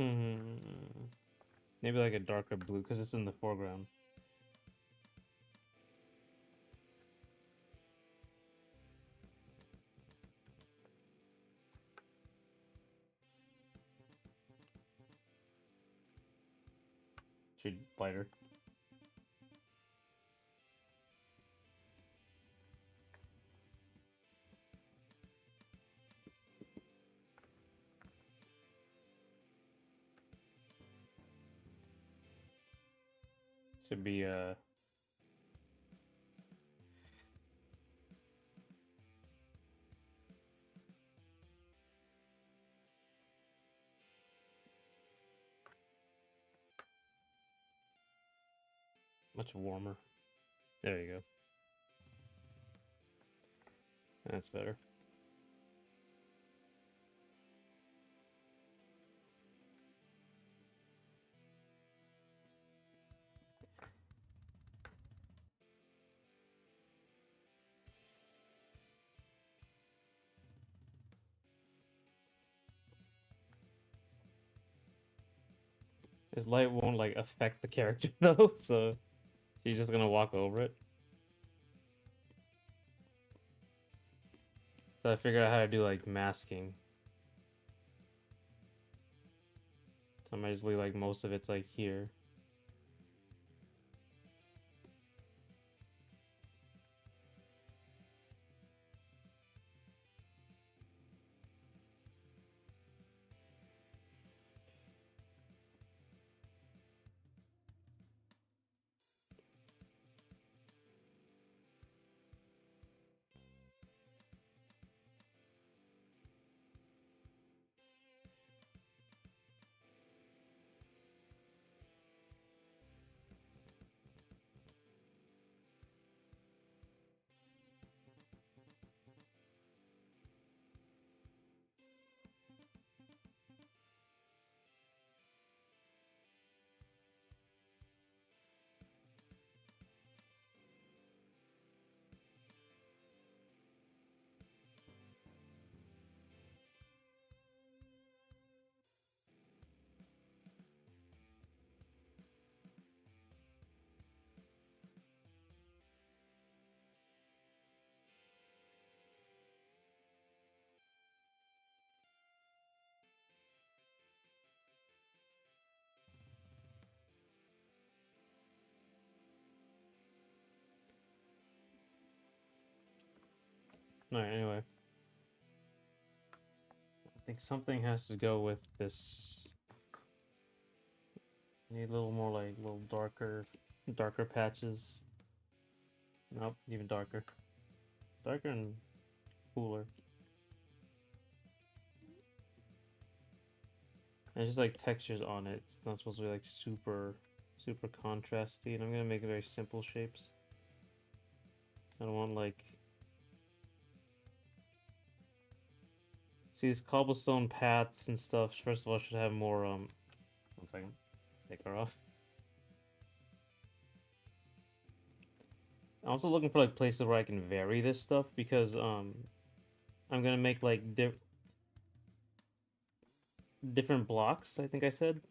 Hmm. Maybe like a darker blue because it's in the foreground. Should lighter. Should be much warmer. There you go. That's better. His light won't like affect the character though, so she's just gonna walk over it. So I figured out how to do like masking. So I might just leave like most of it's like here. Alright, anyway. I think something has to go with this. Need a little more like little darker patches. Nope, even darker. Darker and cooler. And it's just like textures on it. It's not supposed to be like super contrasty. And I'm gonna make very simple shapes. I don't want like see these cobblestone paths and stuff. First of all, should have more 1 second. Take her off. I'm also looking for like places where I can vary this stuff because I'm gonna make like different blocks, I think I said.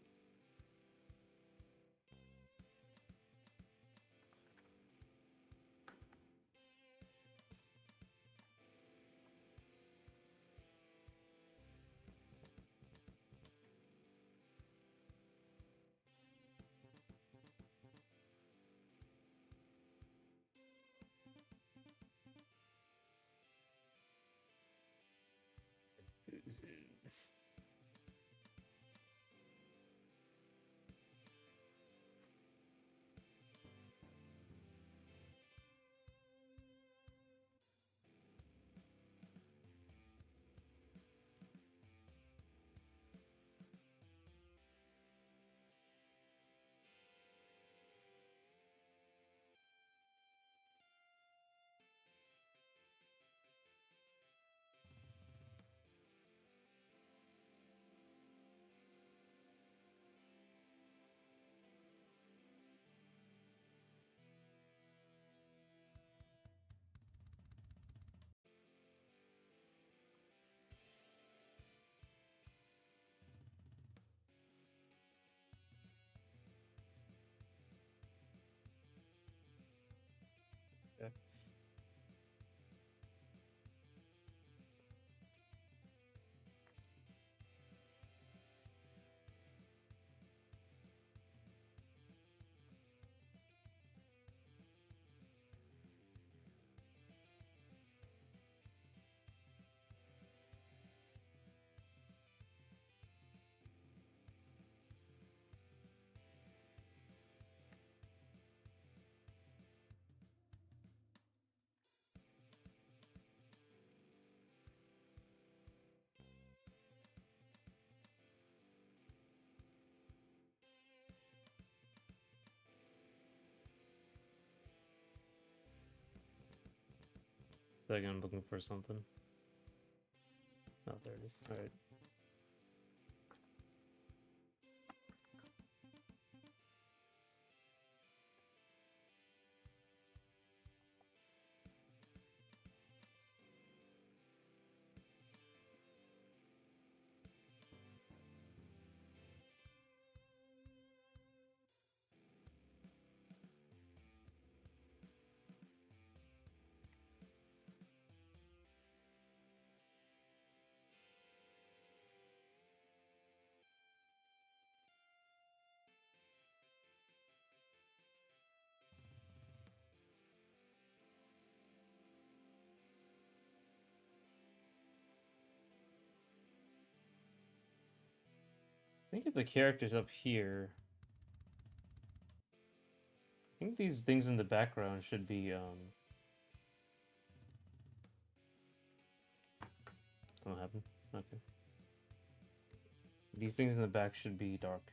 Second, I'm looking for something. Oh, there it is. All right. I think if the character's up here, I think these things in the background should be Don't happen. Okay. These things in the back should be dark.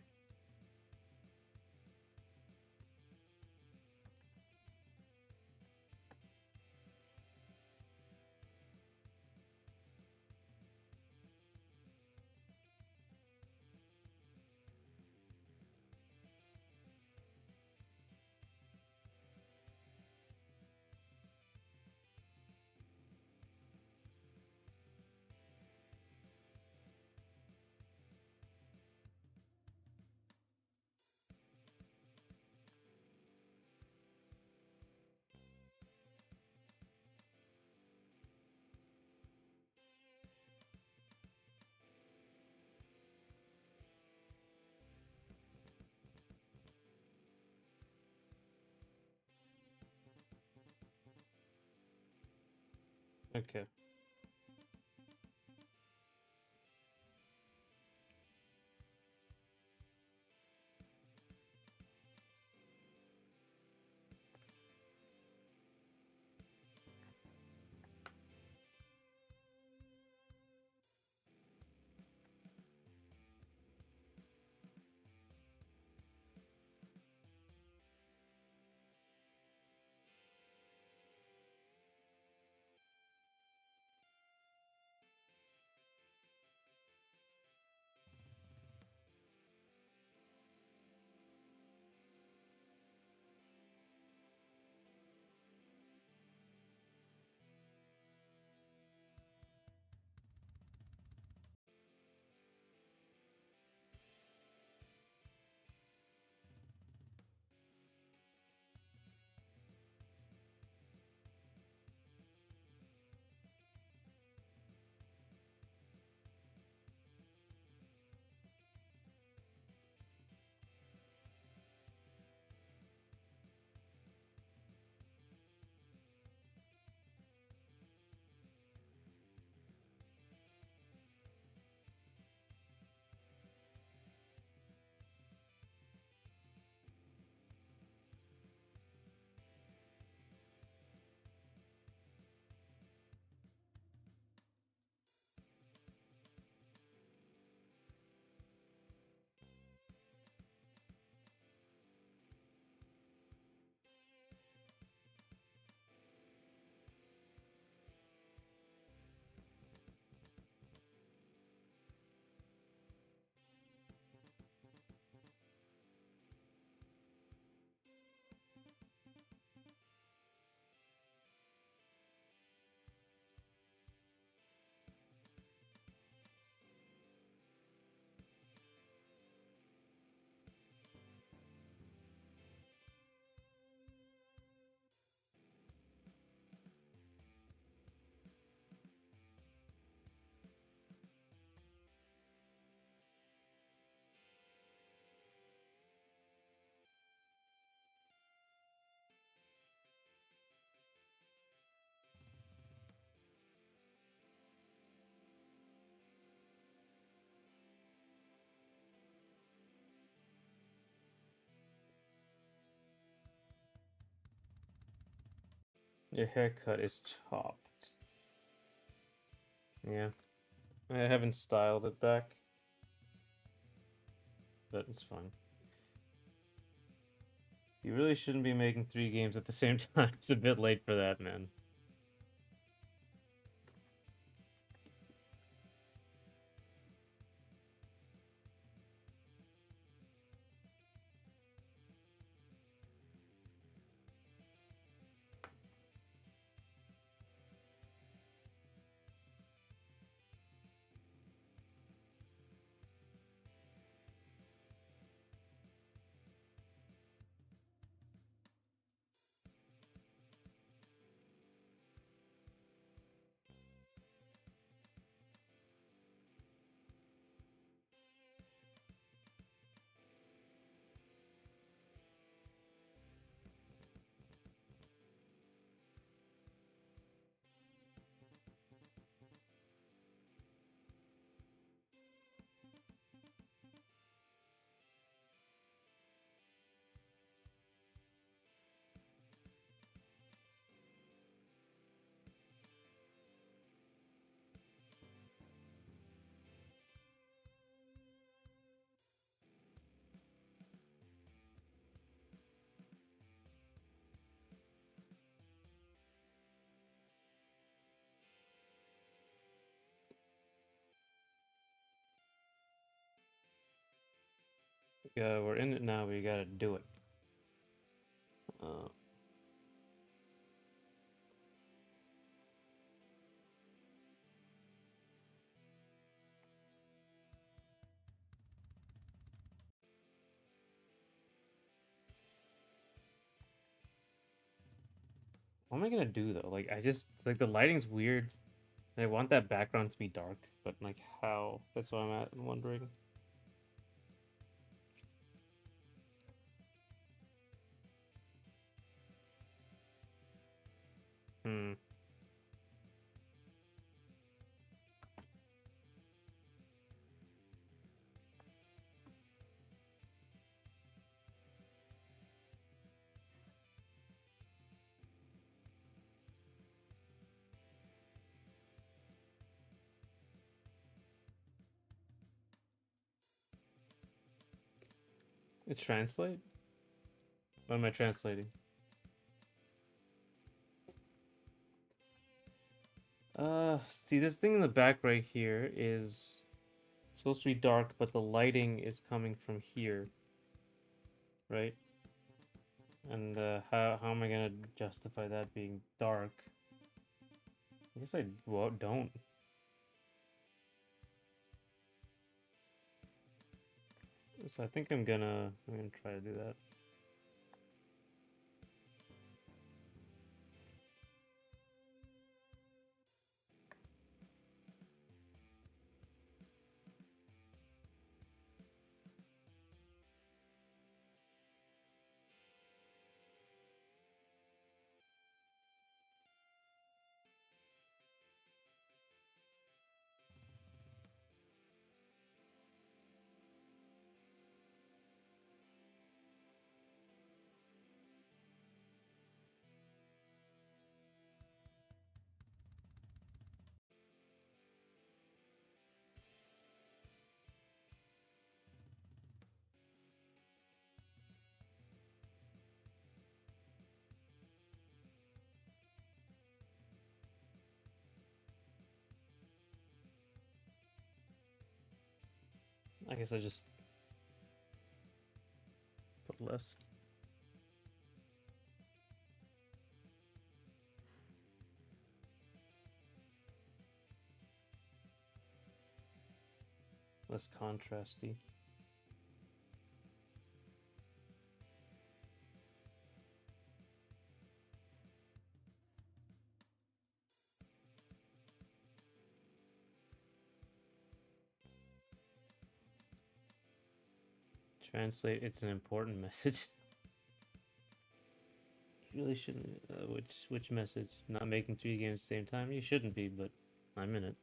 Okay. Your haircut is chopped. Yeah. I haven't styled it back, but it's fine. You really shouldn't be making 3 games at the same time. It's a bit late for that, man. We're in it now. We gotta do it. Uh, what am I gonna do though? Like, I just like the lighting's weird. I want that background to be dark, but like how? That's what I'm at and wondering. Hmm. It translate? What am I translating? See, this thing in the back right here is supposed to be dark, but the lighting is coming from here, right? And how am I gonna justify that being dark? I guess I don't. So I think I'm gonna try to do that. I guess I just put less. Less contrasty. Translate, it's an important message. You really shouldn't. Which message? Not making 3 games at the same time? You shouldn't be, but I'm in it.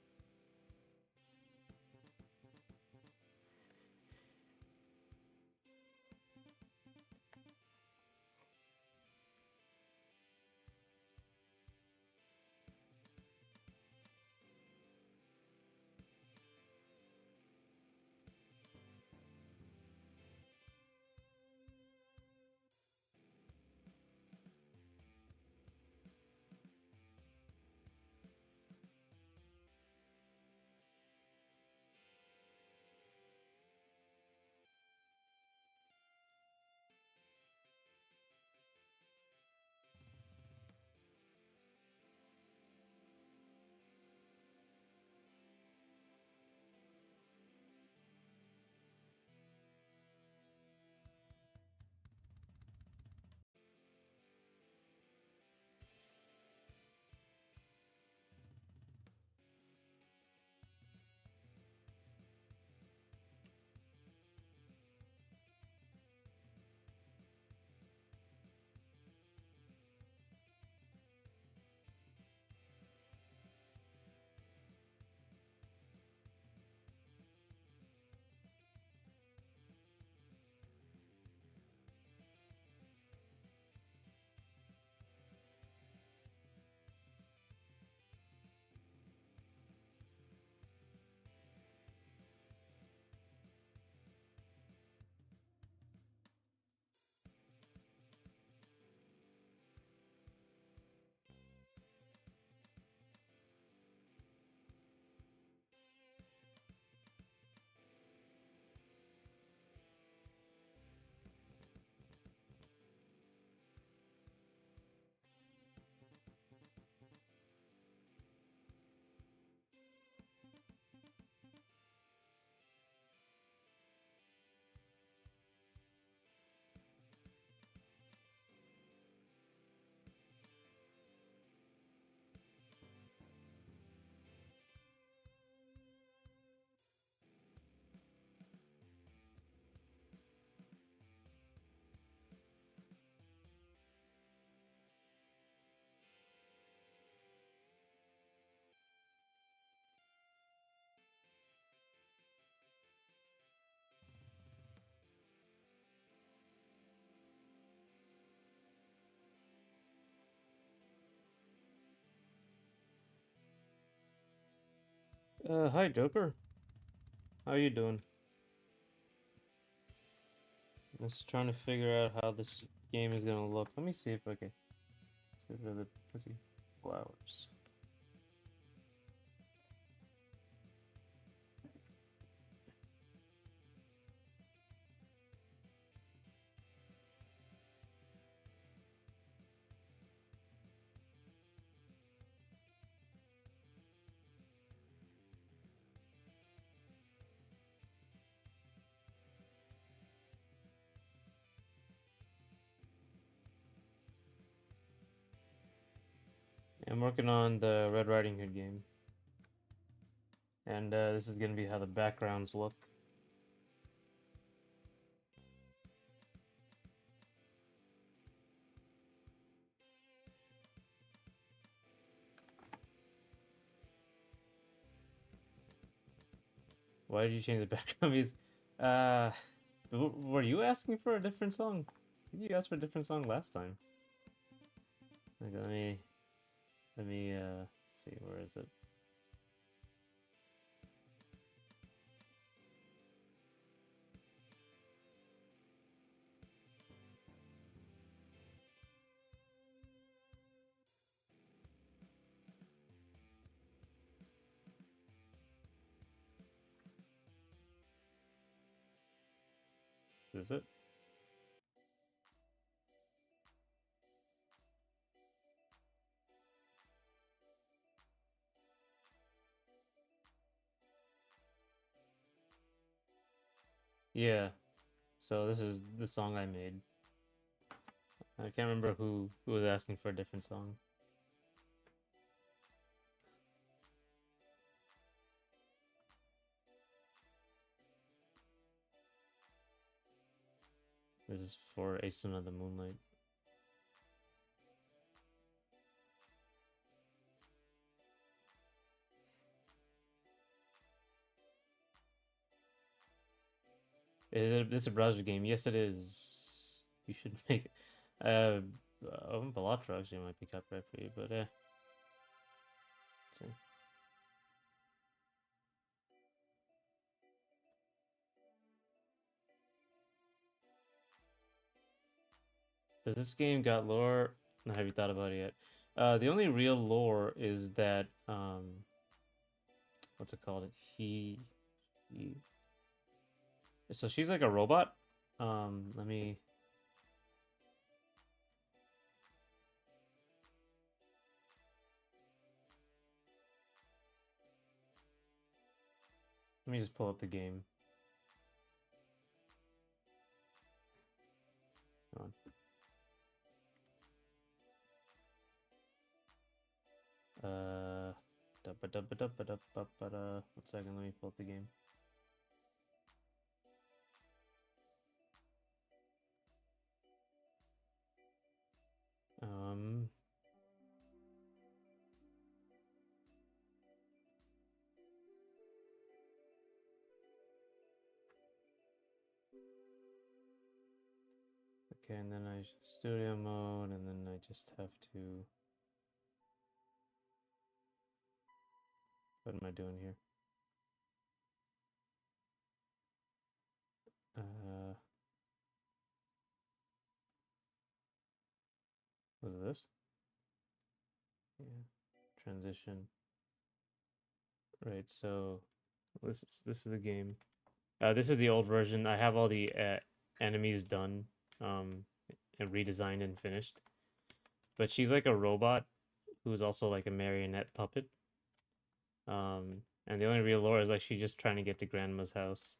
Hi Joker. How you doing? Just trying to figure out how this game is gonna look. Let me see if I can. Let's get rid of the fuzzy flowers. I'm working on the Red Riding Hood game, and this is gonna be how the backgrounds look. Why did you change the background music? Uh, were you asking for a different song? Did you ask for a different song last time? Okay, let me see, where is it? Is it? Yeah. So this is the song I made. I can't remember who was asking for a different song. This is for A Son of the Moonlight. This is a browser game? Yes, it is. You should make it. Balatra actually might be copyright for you, but let's see. Does this game got lore? No, have you thought about it yet? The only real lore is that what's it called? He. So she's like a robot. Let me just pull up the game. Hold on. One second, let me pull up the game. Um, okay, and then studio mode, and then I just have to. What am I doing here? Was it this? Yeah, transition. Right. So this is the game. This is the old version. I have all the enemies done, um, and redesigned and finished. But she's like a robot who's also like a marionette puppet. And the only real lore is like she's just trying to get to grandma's house,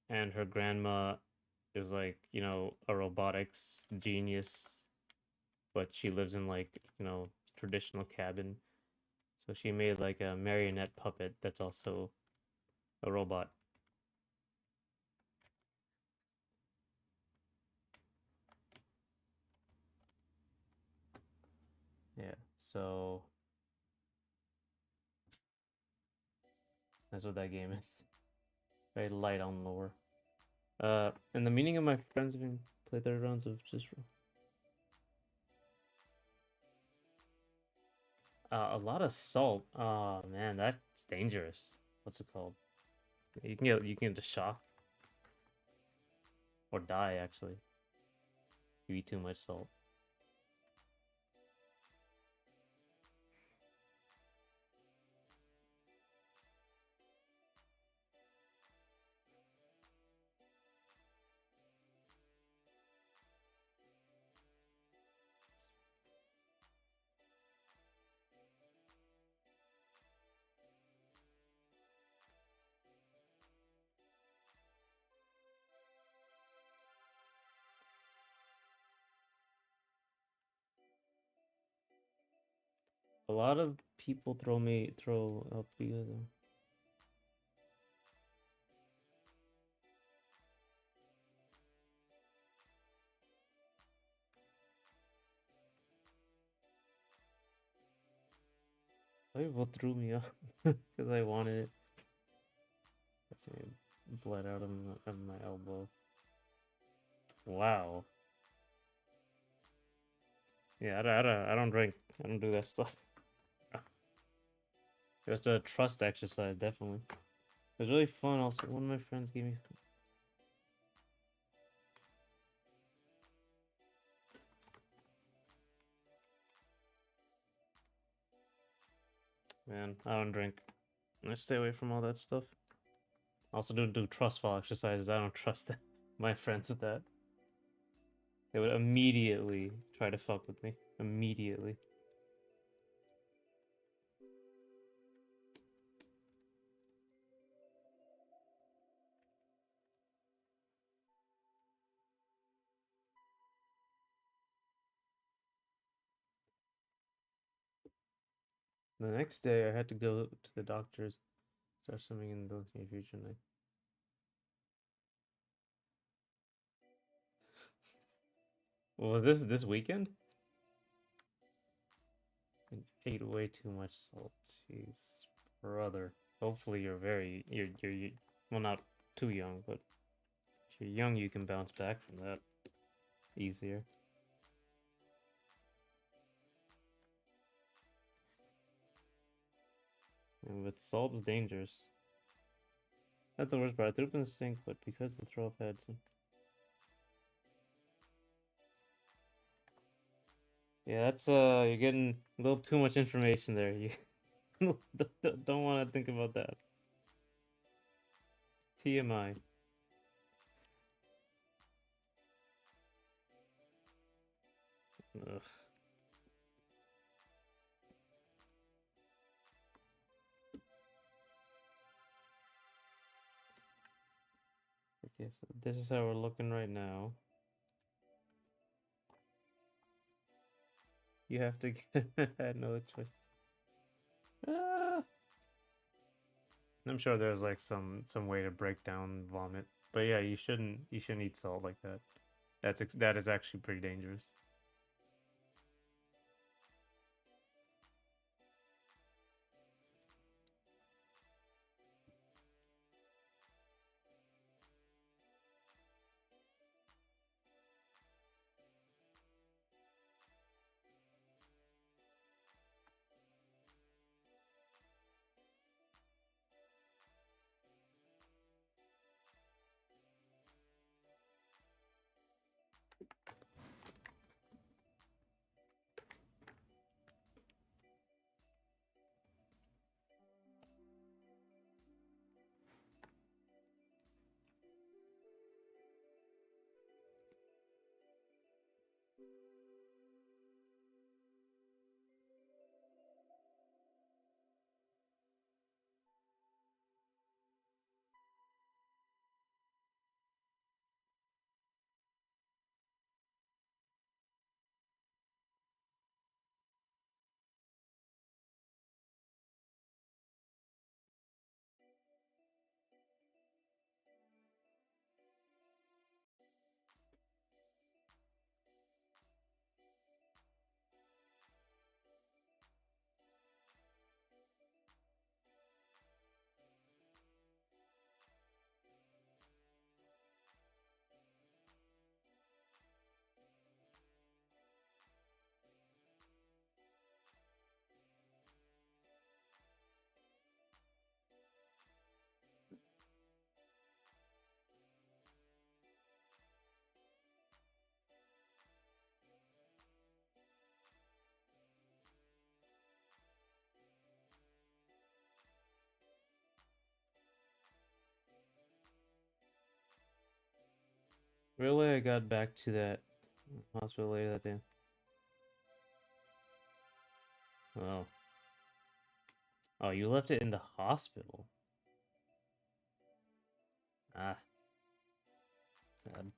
and her grandma is like, a robotics genius, but she lives in like, traditional cabin. So she made like a marionette puppet that's also a robot. Yeah. So that's what that game is. Very light on lore. And the meaning of my friends having played 30 rounds of just. A lot of salt. Oh man, that's dangerous. What's it called? You can get the shock or die actually. You eat too much salt. A lot of people throw up because of people threw me up because I wanted it. Actually, bled out of my elbow. Wow. Yeah, I don't drink. I don't do that stuff. Just a trust exercise, definitely. It was really fun. Also, one of my friends gave me. Man, I don't drink. I stay away from all that stuff. Also, don't do trust fall exercises. I don't trust my friends with that. They would immediately try to fuck with me. Immediately. The next day, I had to go to the doctor's. Start swimming in the near future. Was this weekend? I ate way too much salt. Jeez, brother. Hopefully, you're well, not too young, but if you're young, you can bounce back from that easier. And but salt is dangerous. Not the worst part. I threw up in the sink, but because the throw up had some. Yeah, that's you're getting a little too much information there. You don't want to think about that. TMI. Ugh. Okay, so this is how we're looking right now. You have to get no choice. Ah! I'm sure there's like some way to break down vomit, but yeah, you shouldn't eat salt like that. That is actually pretty dangerous. Really, I got back to that hospital later that day. Oh. Oh, you left it in the hospital. Ah, sad.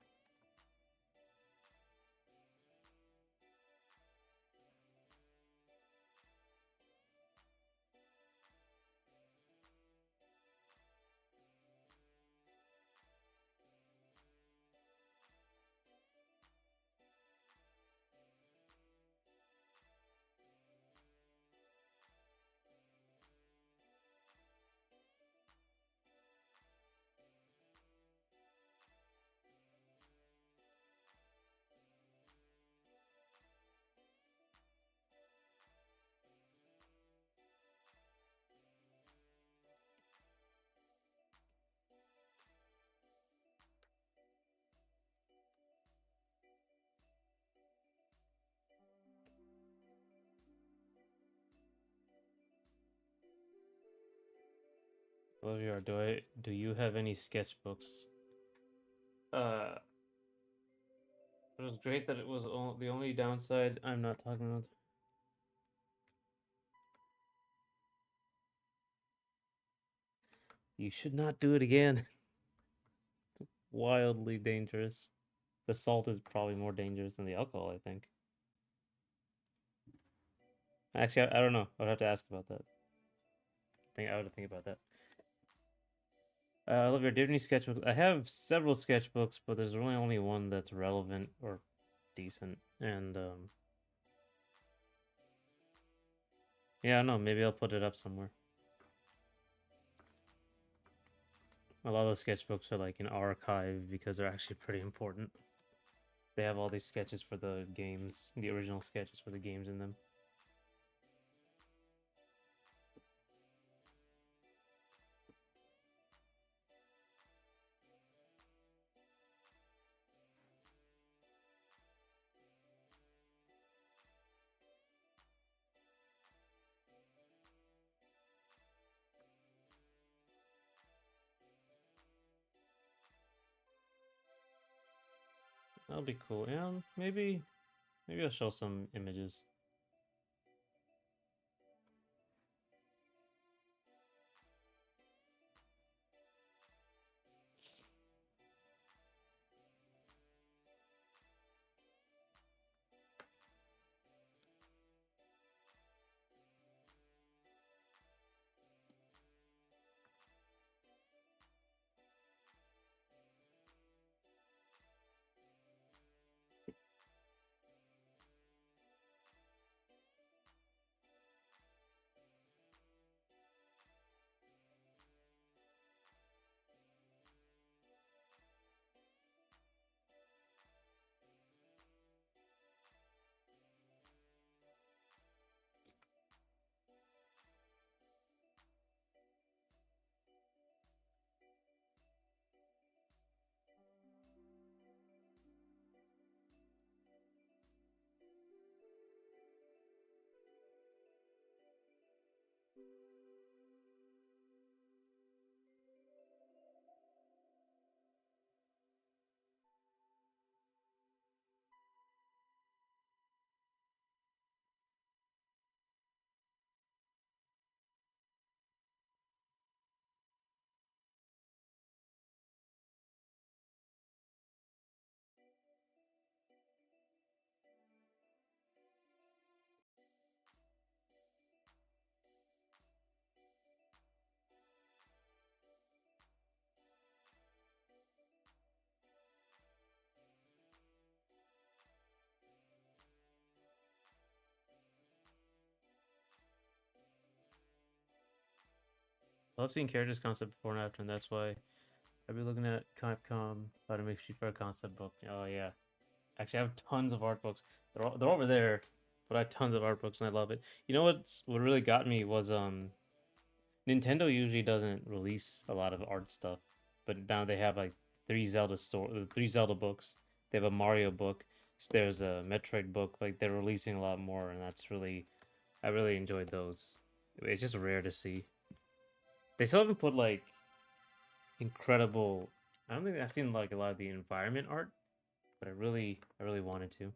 Olivia, do you have any sketchbooks? Uh, it was great that it was the only downside I'm not talking about. You should not do it again. Wildly dangerous. The salt is probably more dangerous than the alcohol, I think. Actually, I don't know. I would have to ask about that. I would think about that. Olivia, do you have any sketchbooks? I have several sketchbooks, but there's really only one that's relevant or decent. And yeah, I don't know. Maybe I'll put it up somewhere. A lot of those sketchbooks are like an archive because they're actually pretty important. They have all these sketches for the games, the original sketches for the games in them. That'll be cool. Yeah, maybe I'll show some images. I've seen characters concept before and after, and that's why I've been looking at Capcom how to make Street Fighter concept book. Oh yeah, actually, I have tons of art books. They're over there, but I have tons of art books, and I love it. You know what really got me was Nintendo usually doesn't release a lot of art stuff, but now they have like three Zelda books. They have a Mario book. There's a Metroid book. Like they're releasing a lot more, and I really enjoyed those. It's just rare to see. They still haven't put like incredible. I don't think I've seen like a lot of the environment art, but I really wanted to.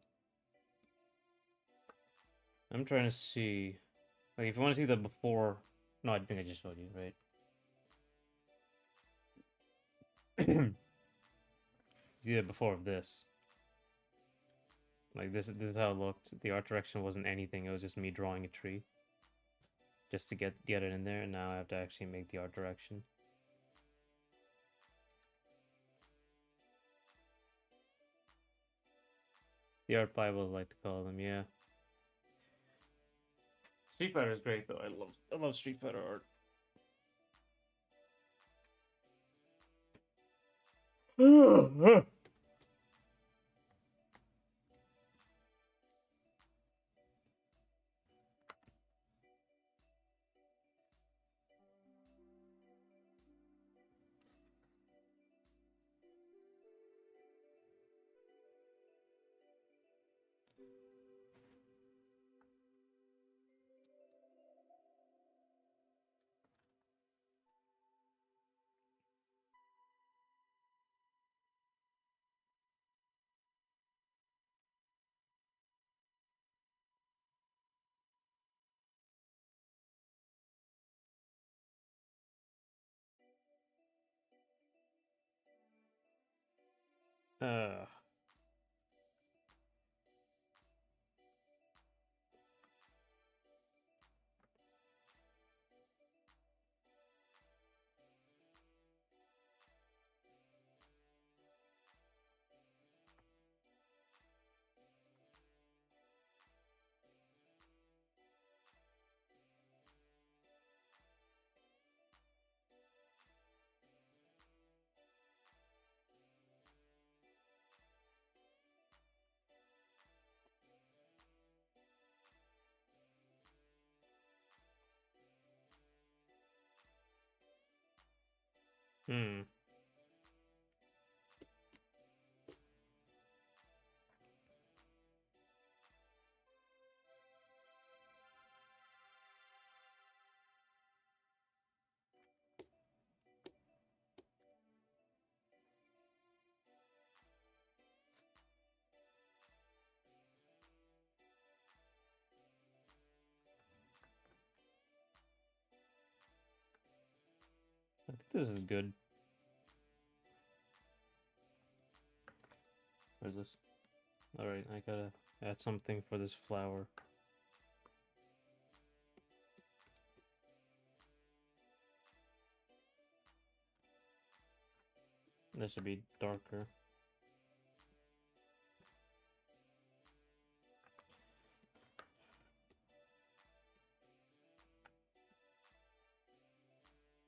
I'm trying to see, like, if you want to see the before. No, I think I just showed you, right? See the before of this. Like this is how it looked. The art direction wasn't anything. It was just me drawing a tree, just to get it in there. And now I have to actually make the art direction. The art Bibles like to call them, yeah. Street Fighter is great though. I love Street Fighter art. uh, hmm. I think this is good. Where's this? All right, I gotta add something for this flower. This should be darker.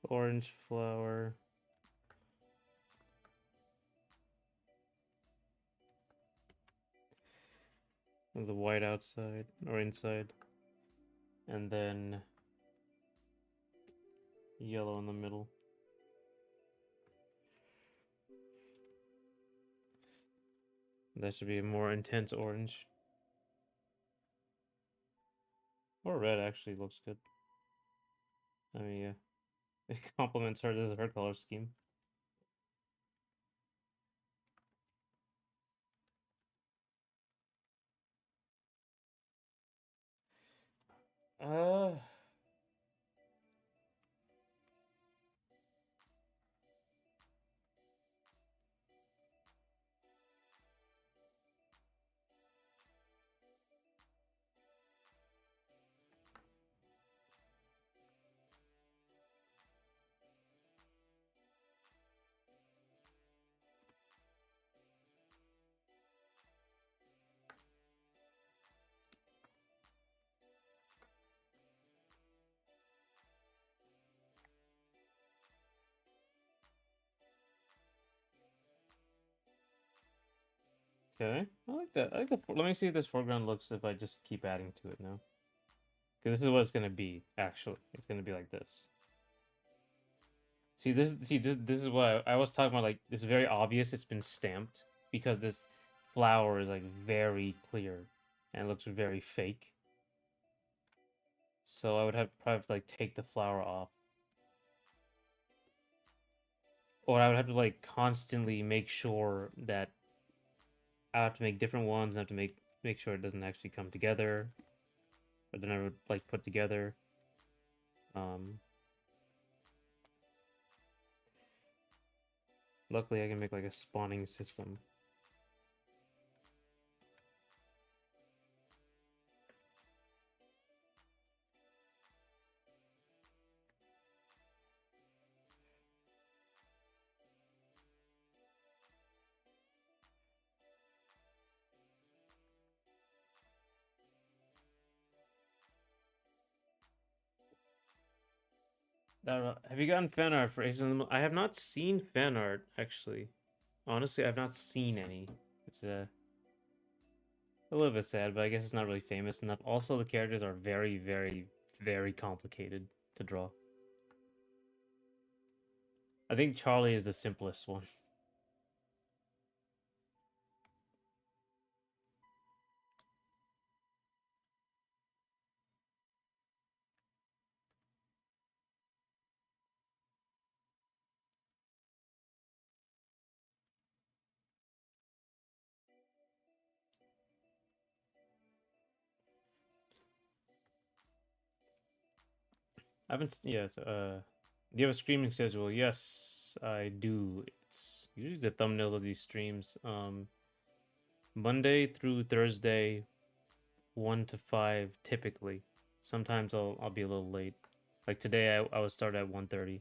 Orange flower. The white outside or inside. And then yellow in the middle. That should be a more intense orange. Or red actually looks good. I mean, yeah. It complements her. This is her color scheme. Uh, okay. I like that. I like the. Let me see if this foreground looks if I just keep adding to it now. Because this is what it's gonna be. Actually, it's gonna be like this. See this. See this is what I was talking about. Like it's very obvious. It's been stamped because this flower is like very clear and looks very fake. So I would have probably to, like take the flower off. Or I would have to like constantly make sure that I have to make different ones. I have to make sure it doesn't actually come together, or they're never like put together. Um, Luckily, I can make like a spawning system. Have you gotten fan art for Ace of the I have not seen fan art actually. Honestly, I've not seen any. It's a little bit sad, but I guess it's not really famous enough. Also, the characters are very, very, very complicated to draw. I think Charlie is the simplest one. I haven't. Yes. Do you have a streaming schedule? Yes, I do. It's usually the thumbnails of these streams. Monday through Thursday, 1 to 5, typically. Sometimes I'll be a little late. Like today, I would start at 1:30.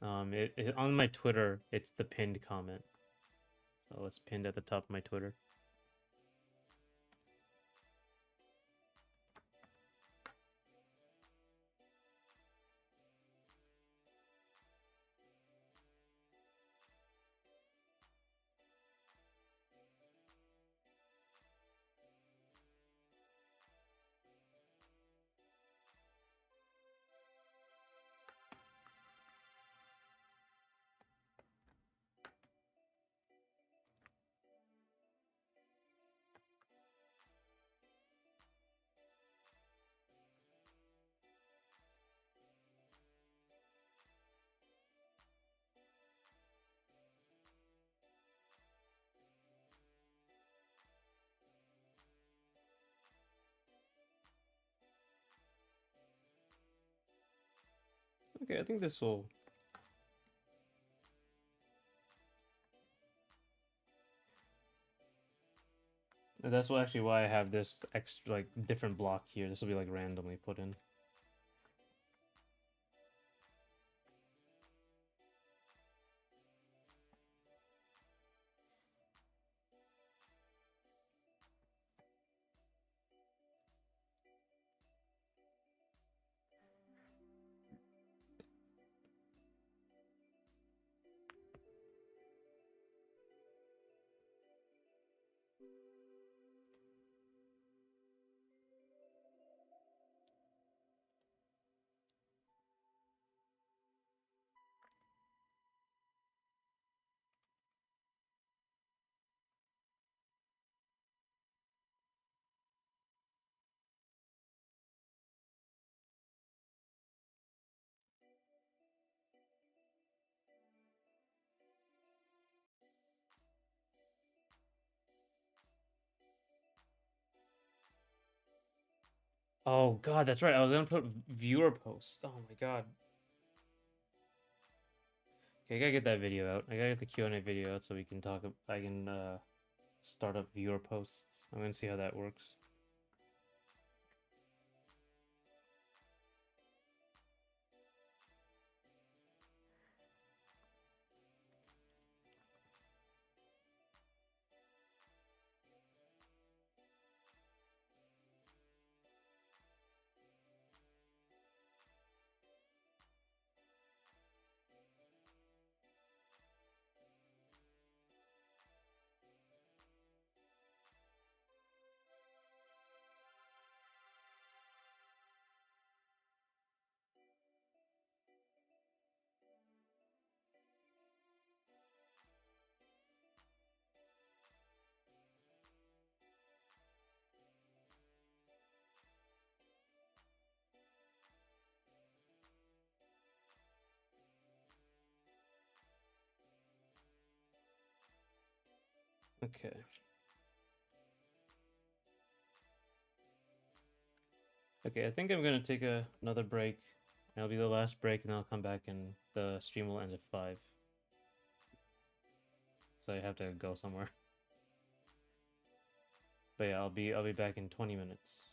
On my Twitter, it's the pinned comment, so it's pinned at the top of my Twitter. Okay, I think this will. That's what actually why I have this extra like different block here. This will be like randomly put in. Oh god, that's right. I was gonna put viewer posts. Oh my god. Okay, I gotta get that video out. I gotta get the Q&A video out so we can talk. I can start up viewer posts. I'm gonna see how that works. Okay. Okay, I think I'm gonna take another break. It'll be the last break, and I'll come back, and the stream will end at 5. So I have to go somewhere. But yeah, I'll be back in 20 minutes.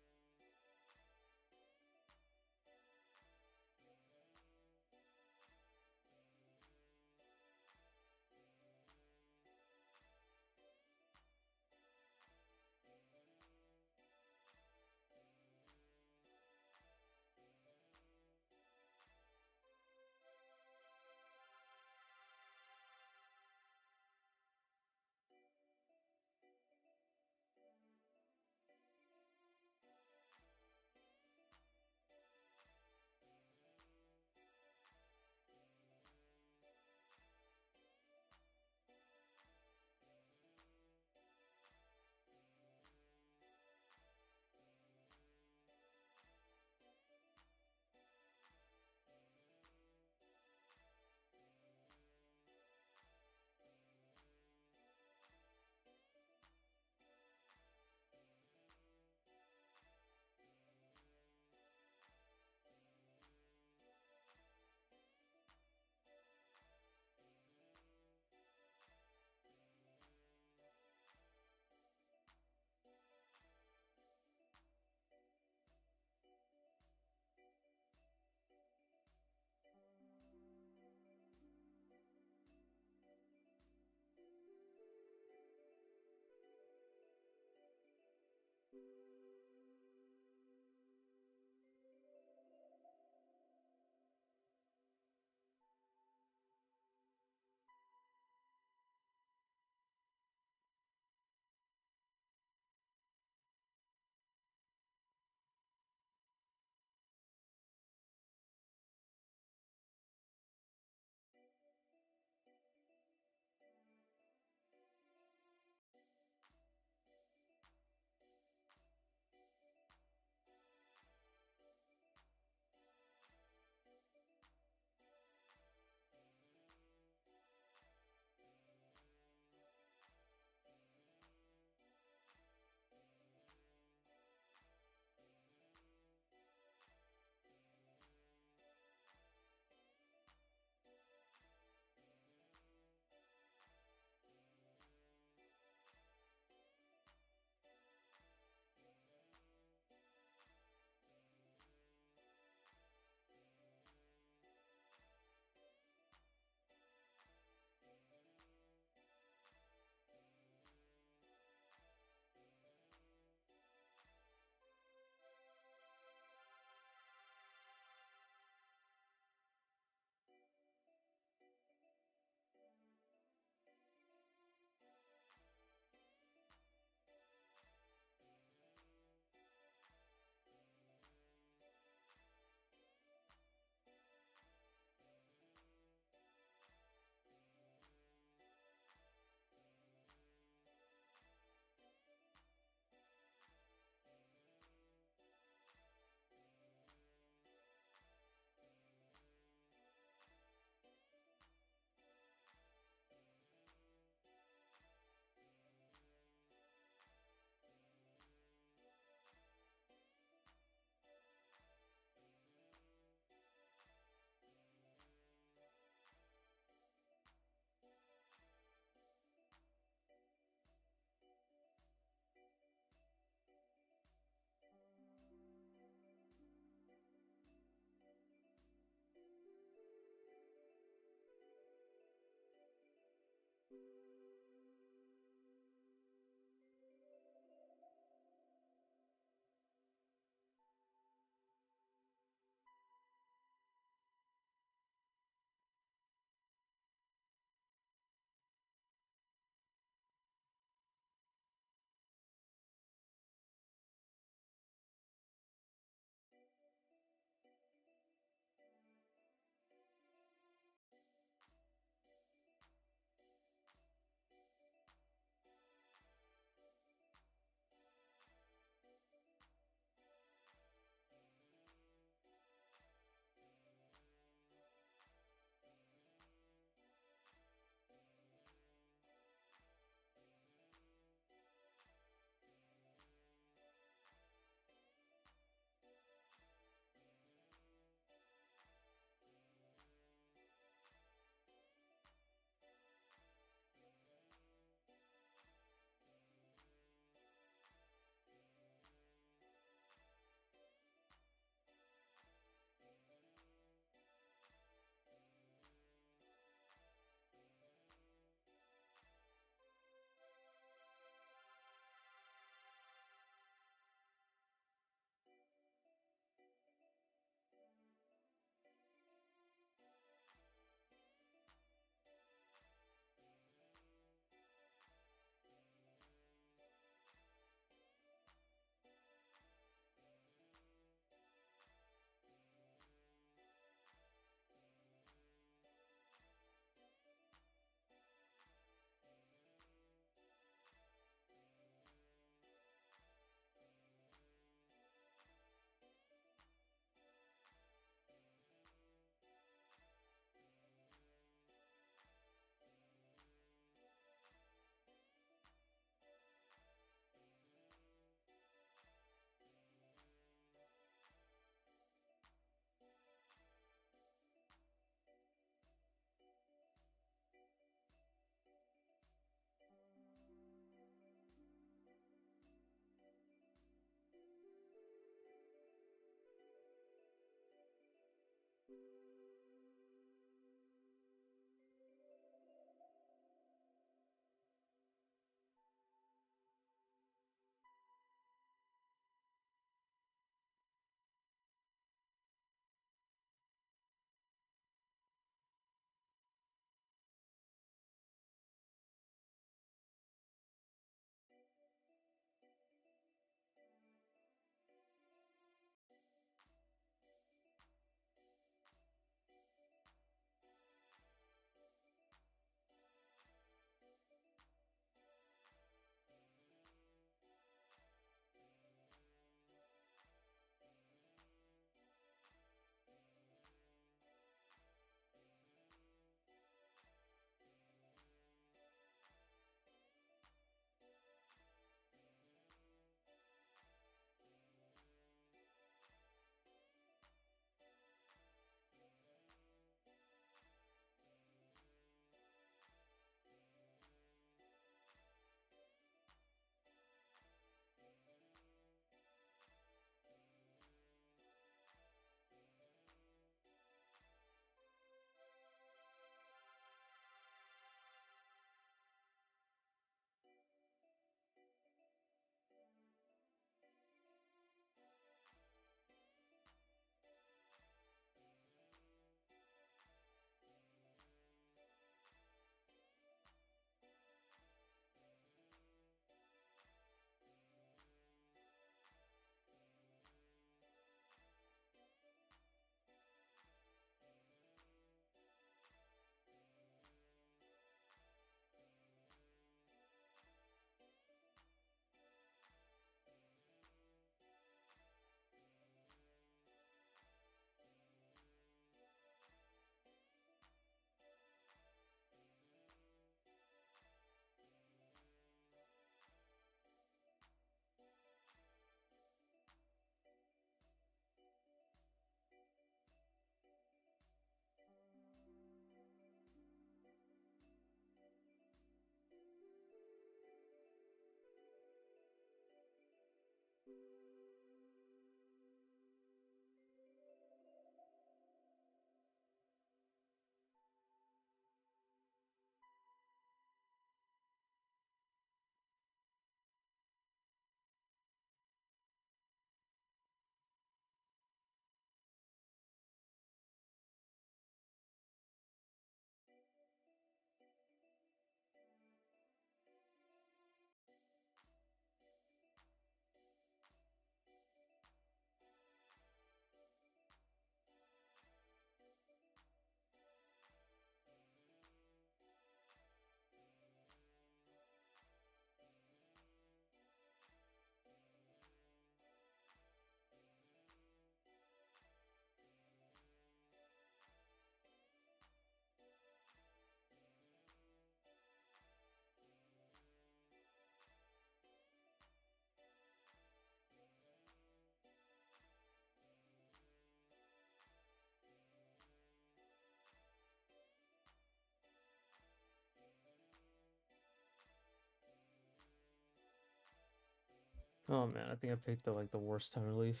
Oh man, I think I picked the worst time to leave.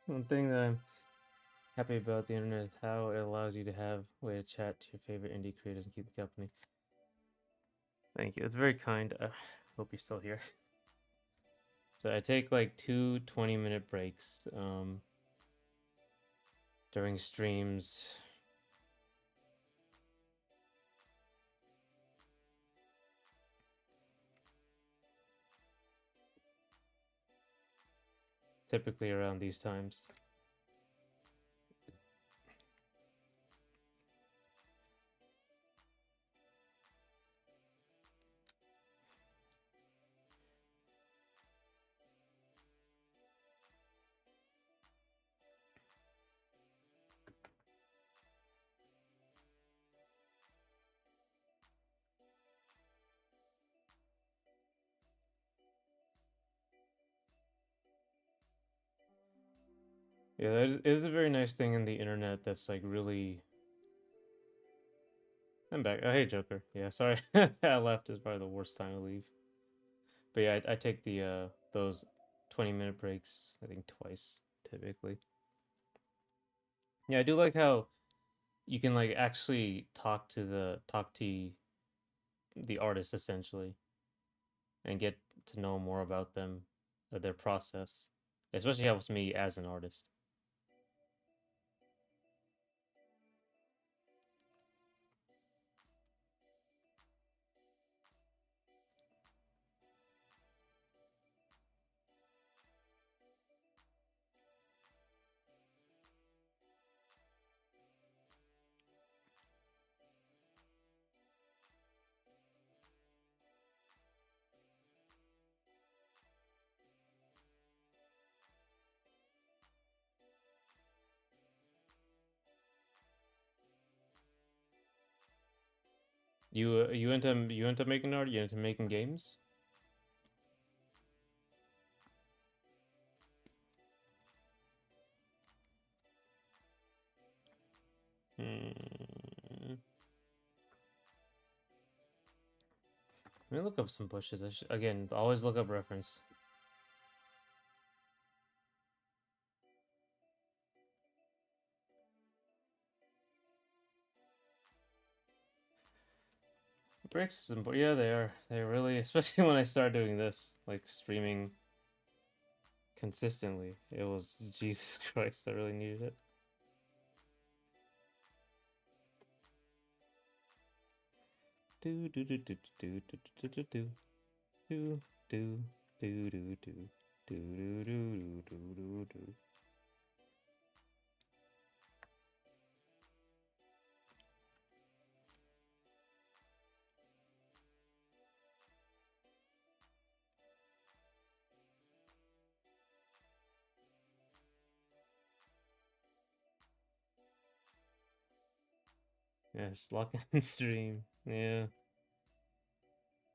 One thing that I'm happy about the internet is how it allows you to have a way to chat to your favorite indie creators and keep the company. Thank you. It's very kind. Hope you're still here. So I take like 2 20-minute breaks during streams. Typically around these times. Yeah, that is a very nice thing in the internet that's like really. I'm back. Oh, hey, Joker. Yeah, sorry. I left is probably the worst time to leave. But yeah, I take the those 20-minute breaks, I think twice typically. Yeah, I do like how you can like actually talk to the artist essentially and get to know more about them, their process. Especially helps me as an artist. You into making art? You into making games? Hmm. Let me look up some bushes. Again, always look up reference. Breaks is important. Yeah, they are. They really, especially when I start doing this, like streaming consistently. It was Jesus Christ. I really needed it. Do do do do do do do do do do do do do do do do do do do do. Yeah, just lock in stream. Yeah.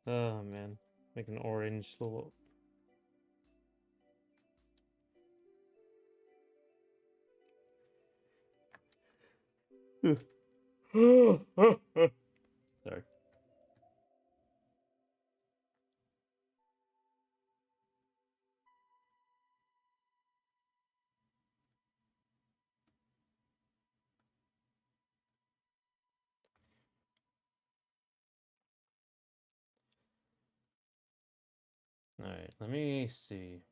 Oh man, make an orange little. Sorry. All right, let me see.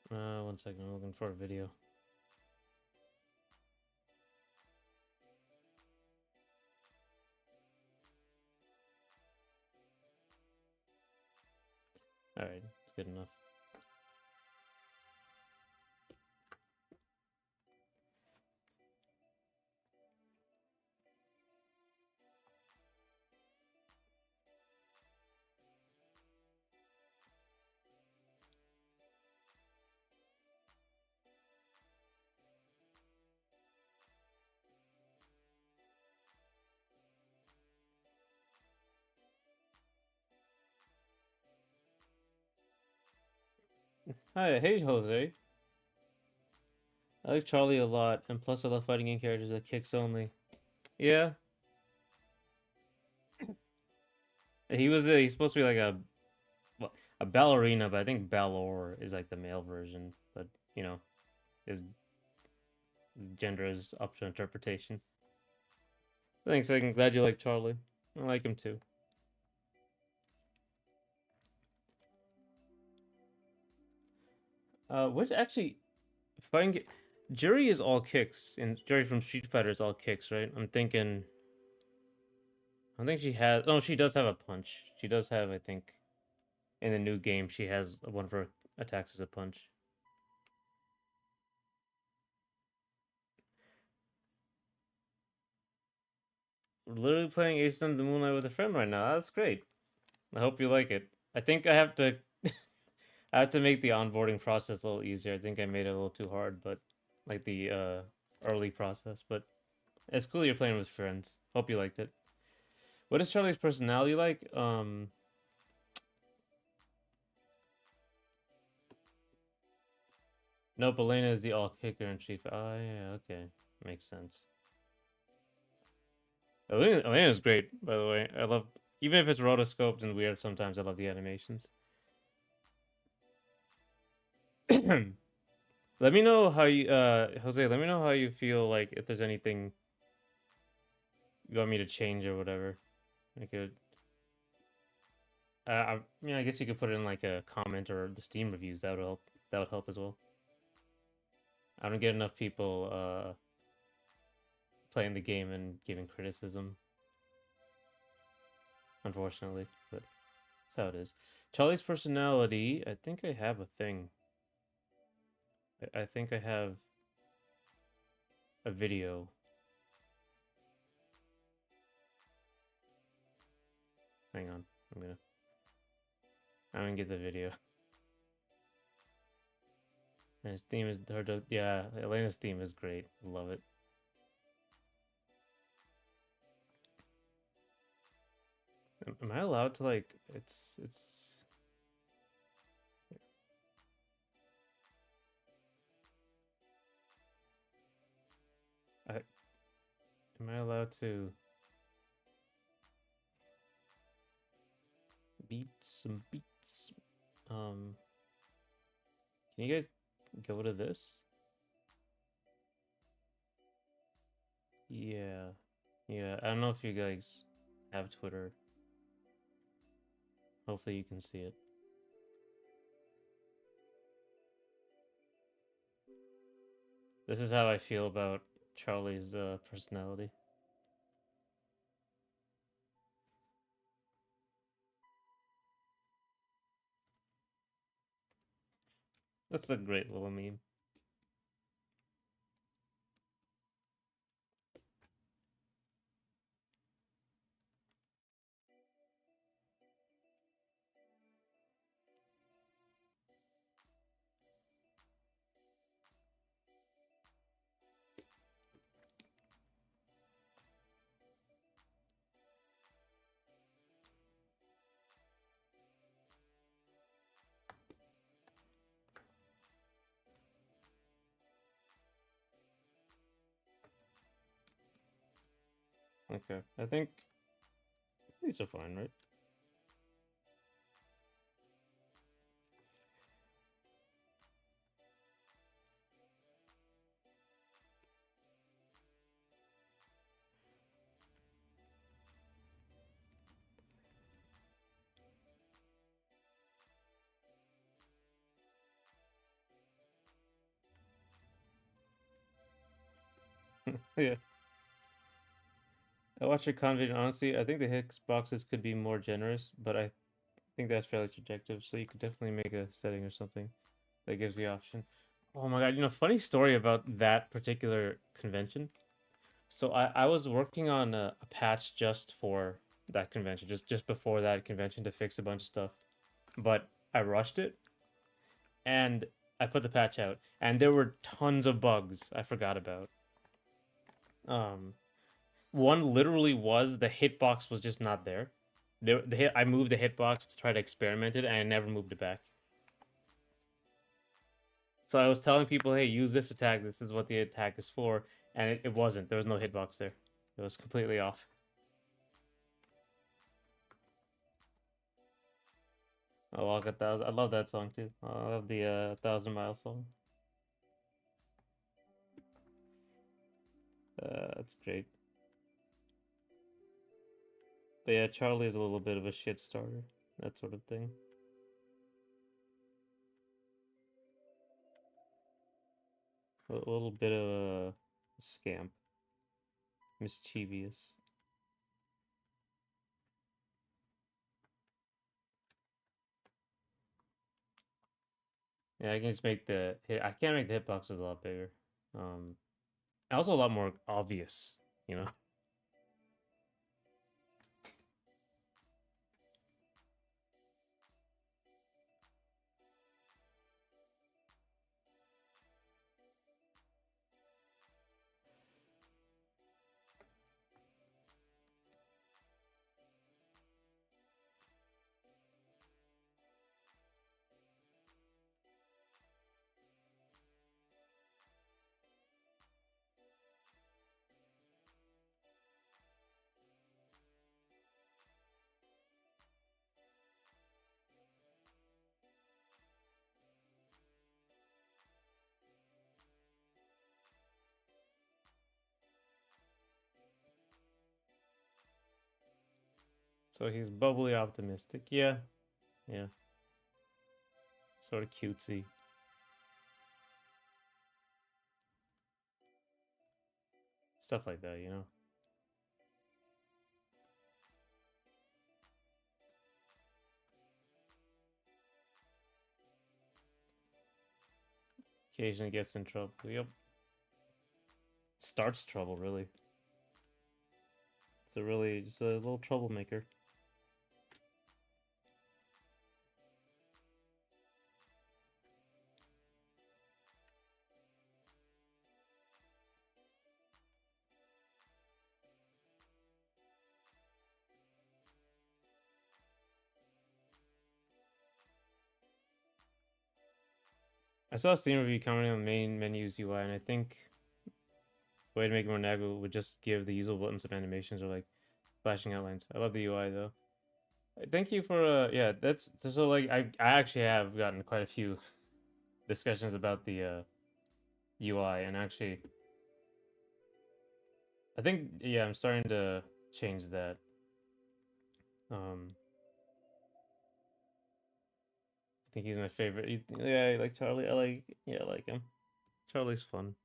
One second. I'm looking for a video. All right, it's good enough. Hi, hey Jose. I like Charlie a lot, and plus I love fighting game characters that kicks only. Yeah, he's supposed to be like well, a ballerina, but I think Balor is like the male version. But you know, his gender is up to interpretation. Thanks, I'm glad you like Charlie. I like him too. Which actually, if I can get, Jury is all kicks, and Jury from Street Fighter is all kicks, right? I think she has. Oh, she does have a punch. She does have, I think, in the new game, she has one of her attacks as a punch. We're literally playing Ace in the Moonlight with a friend right now. That's great. I hope you like it. I think I have to I have to make the onboarding process a little easier. I think I made it a little too hard, but like the early process. But it's cool you're playing with friends. Hope you liked it. What is Charlie's personality like? Nope, Elena is the all kicker and chief. Oh yeah, okay, makes sense. Elena's great, by the way. I love even if it's rotoscoped and weird. Sometimes I love the animations. Let me know how you, Jose. Let me know how you feel. Like if there's anything you want me to change or whatever. I could. I guess you could put it in like a comment or the Steam reviews. That would help. That would help as well. I don't get enough people playing the game and giving criticism, unfortunately. But that's how it is. Charlie's personality. I think I have a thing. I think I have a video. Hang on. I'm gonna get the video. And his theme is yeah, Elena's theme is great. Love it. Am I allowed to like it's I am I allowed to beat some beats? Um can you guys go to this? Yeah. Yeah. I don't know if you guys have Twitter. Hopefully you can see it. This is how I feel about Charlie's personality. That's a great little meme. Okay. I think these are fine, right? Yeah. I watched your content. Honestly, I think the Hicks boxes could be more generous, but I think that's fairly subjective. So you could definitely make a setting or something that gives the option. Oh my god, funny story about that particular convention. So I was working on a patch just for that convention, just before that convention to fix a bunch of stuff. But I rushed it and I put the patch out, and there were tons of bugs I forgot about. Um, One literally was the hitbox was just not there. I moved the hitbox to try to experiment it, and I never moved it back. So I was telling people, hey, use this attack. This is what the attack is for, and it wasn't. There was no hitbox there. It was completely off. I walk a thousand. I love that song too. I love the 1,000 Mile song. That's great. But yeah, Charlie is a little bit of a shit starter. That sort of thing. A little bit of a scamp. Mischievous. Yeah, I can just make the hit. I can't make the hitboxes a lot bigger. Um, also a lot more obvious. You know. So he's bubbly optimistic. Yeah, yeah. Sort of cutesy. Stuff like that, you know. Occasionally gets in trouble. Yep. Starts trouble, really. It's a really just a little troublemaker. I saw a Steam review commenting on the main menu's UI, and I think the way to make it more navigable would just give the usable buttons some animations or like flashing outlines. I love the UI though. Thank you for yeah, that's so like I actually have gotten quite a few discussions about the UI, and actually I think yeah, I'm starting to change that. I think he's my favorite. Yeah, I like Charlie. I like him. Charlie's fun.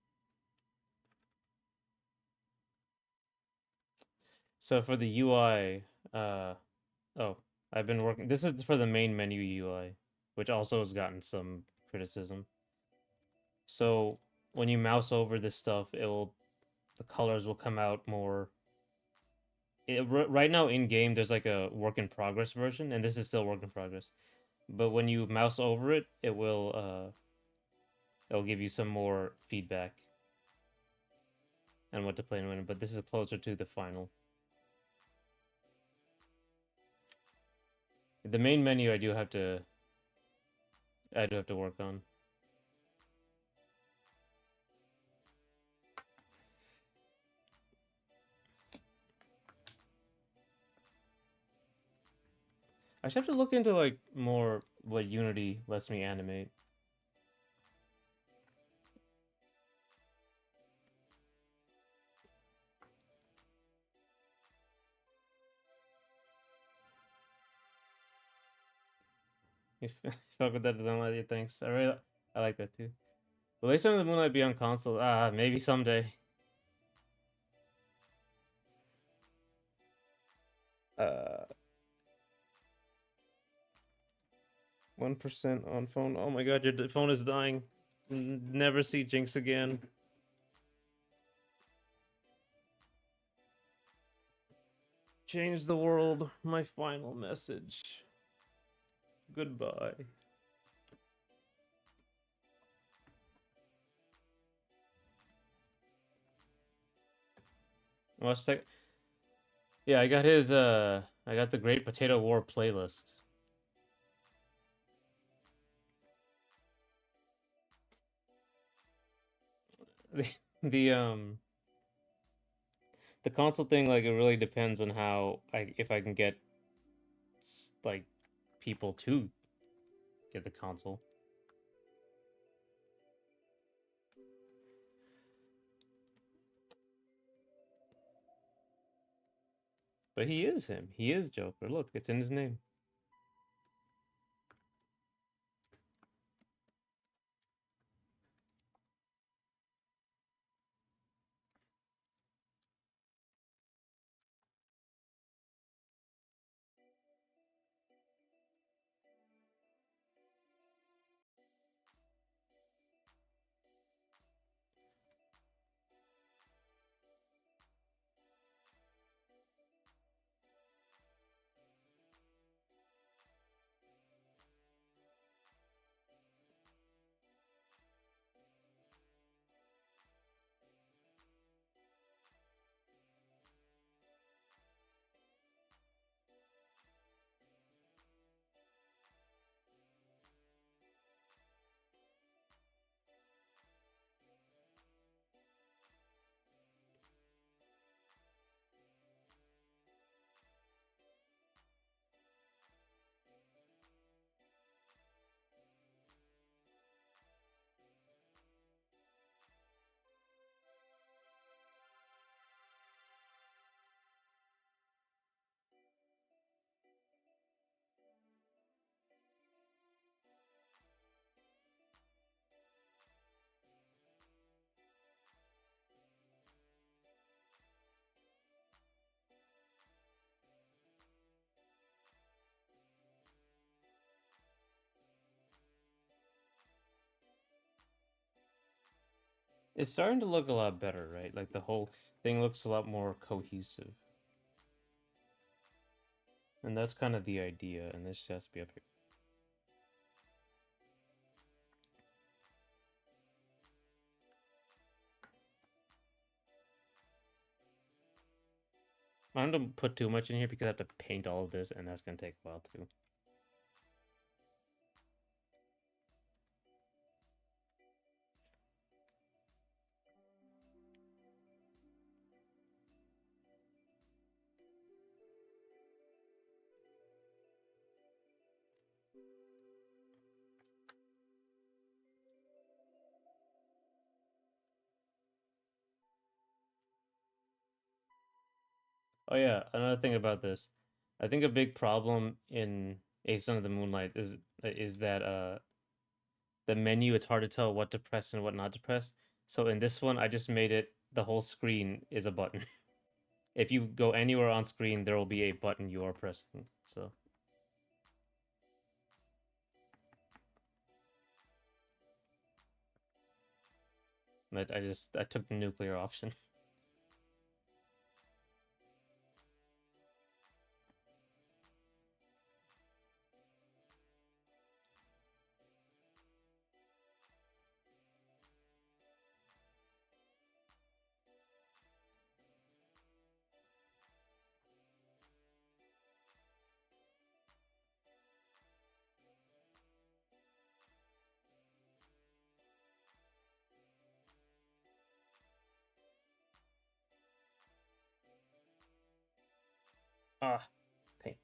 So for the UI, oh, I've been working. This is for the main menu UI, which also has gotten some criticism. So when you mouse over this stuff, the colors will come out more. Right now in game, there's like a work in progress version, and this is still work in progress. But when you mouse over it, it'll give you some more feedback on what to play and when. But this is closer to the final. The main menu, I do have to work on. I should have to look into like more what Unity lets me animate. If fuck with that design idea, thanks. I like that too. Will they send the Moonlight be on console? Ah, maybe someday. 1% on phone. Oh my god, your phone is dying. Never see Jinx again. Change the world. My final message. Goodbye. Watch sec. Yeah, I got his. I got the Great Potato War playlist. the the console thing, like, it really depends on how I if I can get like people to get the console. But he is him. He is Joker. Look, it's in his name. It's starting to look a lot better, right? Like the whole thing looks a lot more cohesive. And that's kind of the idea, and this has to be up here. I don't put too much in here because I have to paint all of this, and that's gonna take a while too. Oh yeah, another thing about this, I think a big problem in A Son of the Moonlight is that the menu, it's hard to tell what to press and what not to press. So in this one, I just made it the whole screen is a button. If you go anywhere on screen, there will be a button you are pressing. So I took the nuclear option. Ah, paint.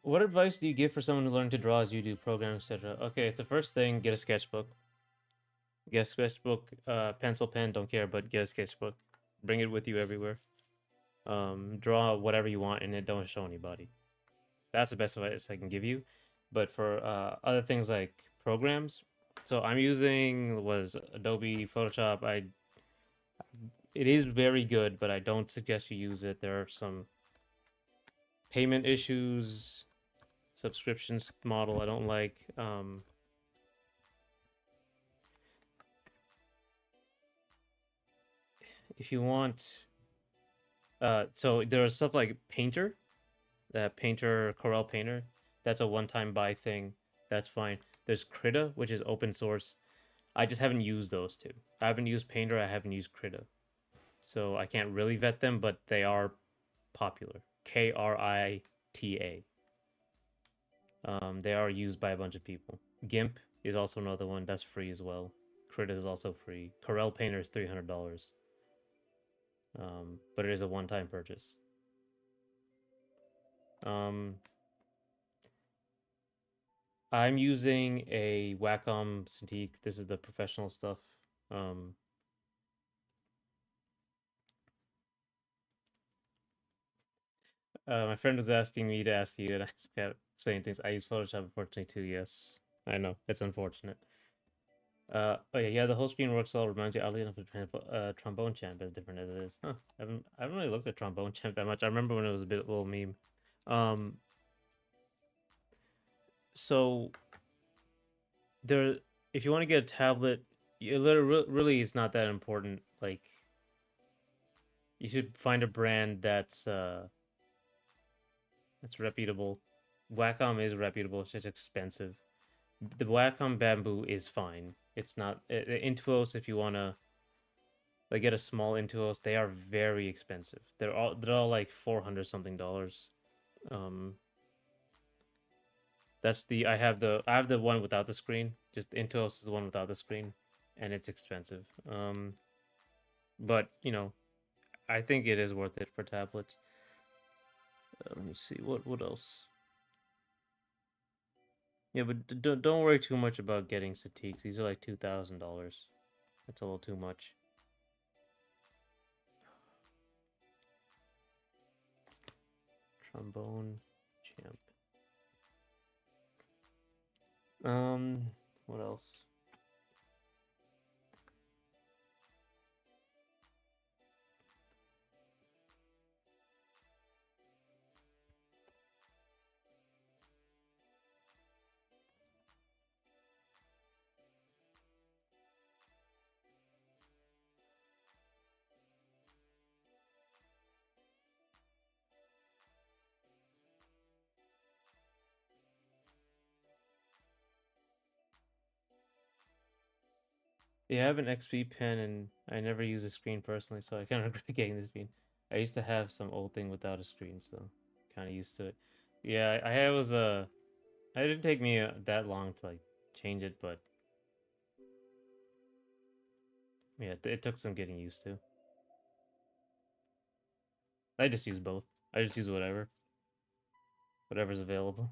What advice do you give for someone who learning to draw as you do, program, etc.? Okay, it's the first thing, get a sketchbook. Get a sketchbook, pencil, pen, don't care, but get a sketchbook. Bring it with you everywhere. Draw whatever you want in it, don't show anybody. That's the best advice I can give you. But for other things like programs, so I'm using was Adobe Photoshop. It is very good, but I don't suggest you use it. There are some payment issues, subscriptions model I don't like. If you want, so there's stuff like Painter, Painter, Corel Painter. That's a one-time buy thing. That's fine. There's Krita, which is open source. I just haven't used those two. I haven't used Painter. I haven't used Krita, so I can't really vet them, but they are popular. Krita. They are used by a bunch of people. GIMP is also another one that's free as well. Crit is also free. Corel Painter is $300, but it is a one-time purchase. I'm using a Wacom Cintiq. This is the professional stuff. My friend was asking me to ask you, and I kept explaining things. I use Photoshop, unfortunately, too. Yes, I know it's unfortunate. Oh yeah, the whole screen works well. Reminds you oddly enough of Trombone Champ, as different as it is. Huh? I haven't really looked at Trombone Champ that much. I remember when it was a little meme. Um, so there, if you want to get a tablet, it really is not that important. Like, you should find a brand that's reputable. Wacom is reputable. It's just expensive. The Wacom Bamboo is fine. It's not Intuos. If you wanna like get a small Intuos, they are very expensive. They're all like $400 something. That's the I have the one without the screen. Just Intuos is the one without the screen, and it's expensive. But I think it is worth it for tablets. Let me see what else. Yeah, but don't worry too much about getting Satiks. These are like $2,000. That's a little too much. Trombone Champ. What else? Yeah, I have an XP pen, and I never use a screen personally, so I kind of regret getting the screen. I used to have some old thing without a screen, so kind of used to it. Yeah, I was it didn't take me that long to like change it, but yeah, it took some getting used to. I just use both. I just use whatever's available.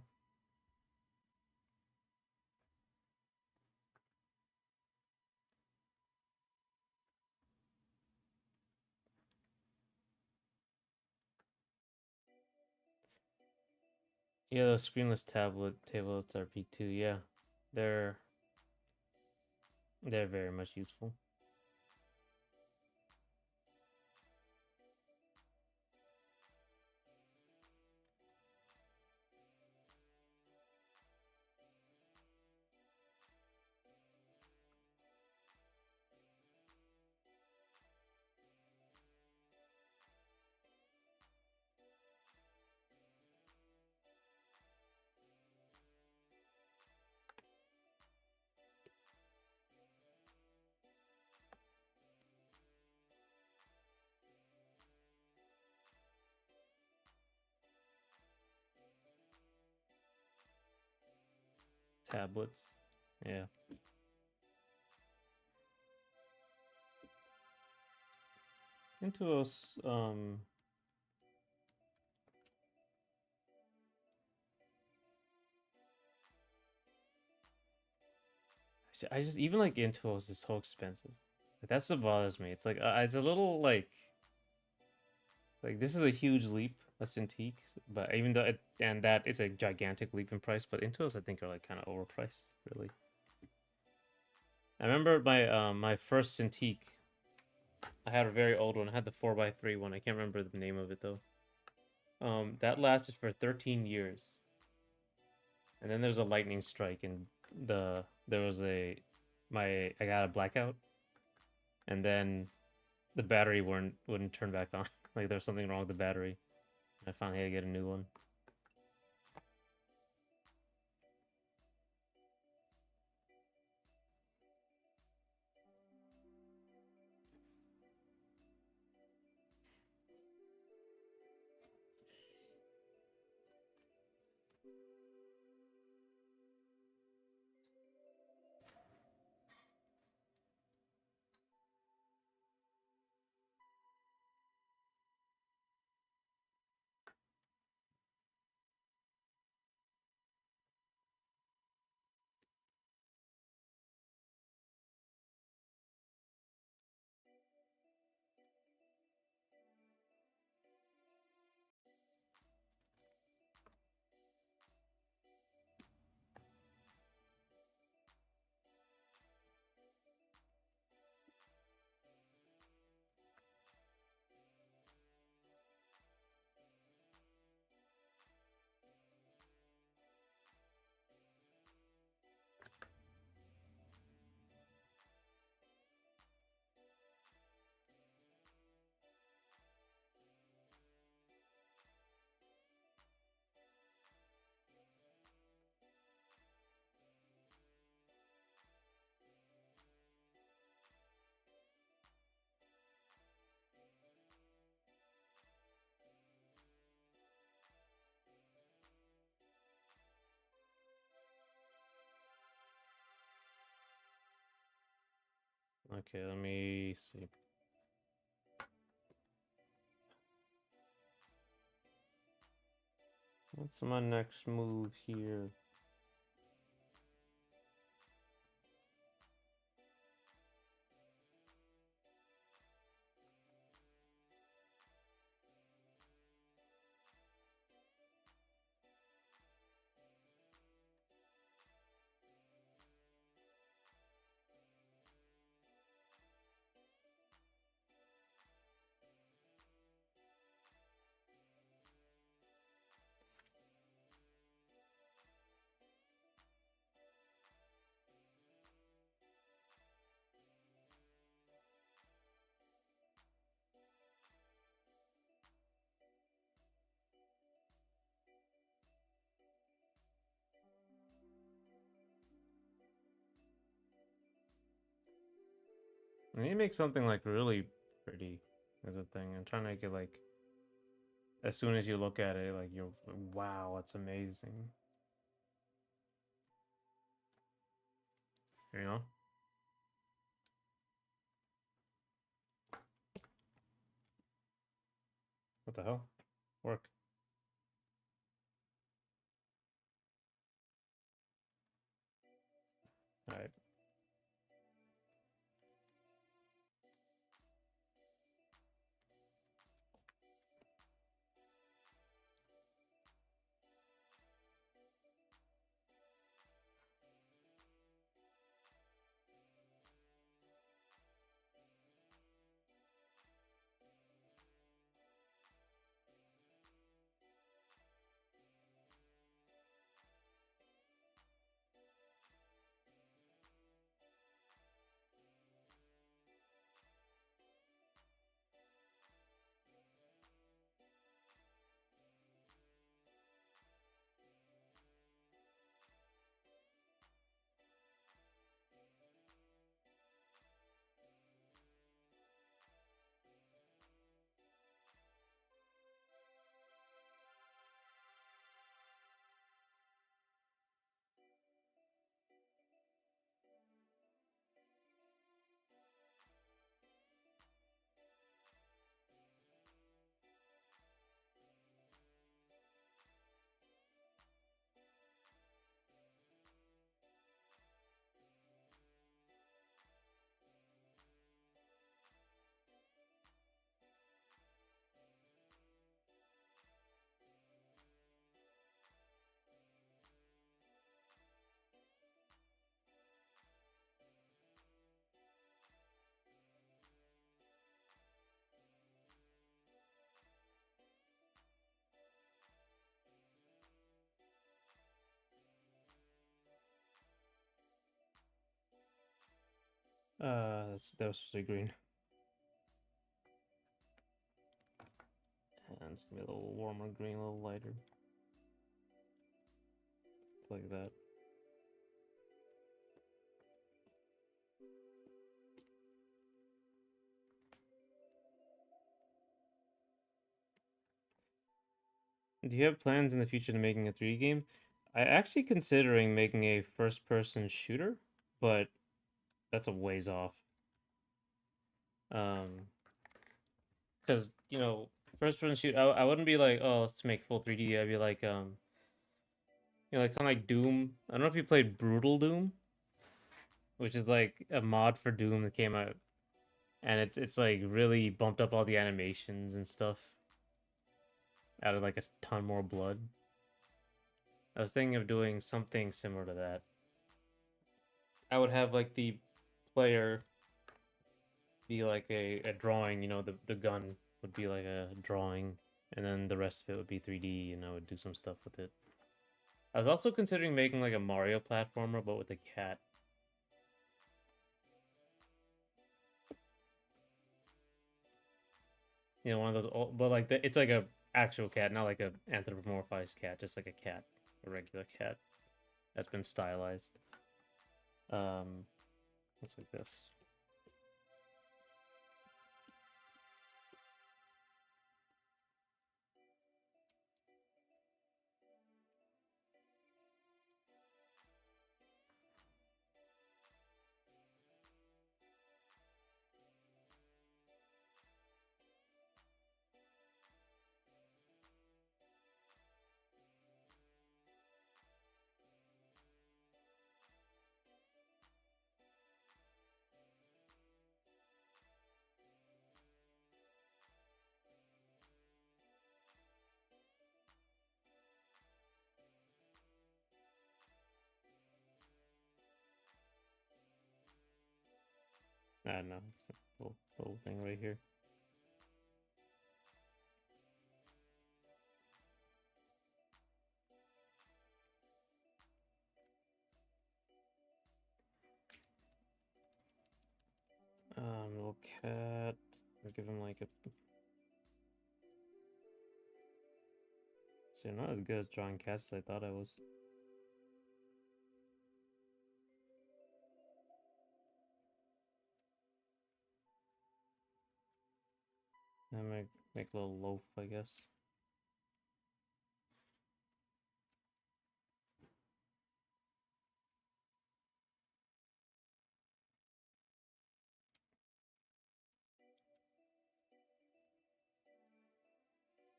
Yeah, those screenless tablets are peak too. Yeah, they're they're very much useful. Tablets. Yeah. Intuos, I just even like Intuos is so expensive. Like, that's what bothers me. It's like it's a little like this is a huge leap, a Cintiq, but even though and that is a gigantic leap in price, but Intuos I think are like kind of overpriced, really. I remember my first Cintiq. I had a very old one. I had the 4x3 one. I can't remember the name of it though. That lasted for 13 years, and then there's a lightning strike, and there was I got a blackout, and then the battery wouldn't turn back on. Like there's something wrong with the battery. I finally had to get a new one. Okay, let me see. What's my next move here? I need to make something like really pretty as a thing. I'm trying to make it like as soon as you look at it, like you're wow, that's amazing. You know? What the hell? Work. Alright. That was supposed to be green. And it's gonna be a little warmer green, a little lighter. Like that. Do you have plans in the future to making a 3D game? I actually considering making a first-person shooter, but that's a ways off. Because first-person shoot, I wouldn't be like, oh, let's make full 3D. I'd be like, like kind of like Doom. I don't know if you played Brutal Doom, which is like a mod for Doom that came out, and it's like really bumped up all the animations and stuff. Added like a ton more blood. I was thinking of doing something similar to that. I would have like the player be like a drawing, the gun would be like a drawing, and then the rest of it would be 3D, and I would do some stuff with it. I was also considering making like a Mario platformer, but with a cat. One of those old, but like it's like a actual cat, not like a anthropomorphized cat, just like a cat, a regular cat that's been stylized. Looks like this. I don't know. It's a little thing right here. Little cat. I'll give him like a. So you're not as good at drawing cats as I thought I was. I make a little loaf, I guess.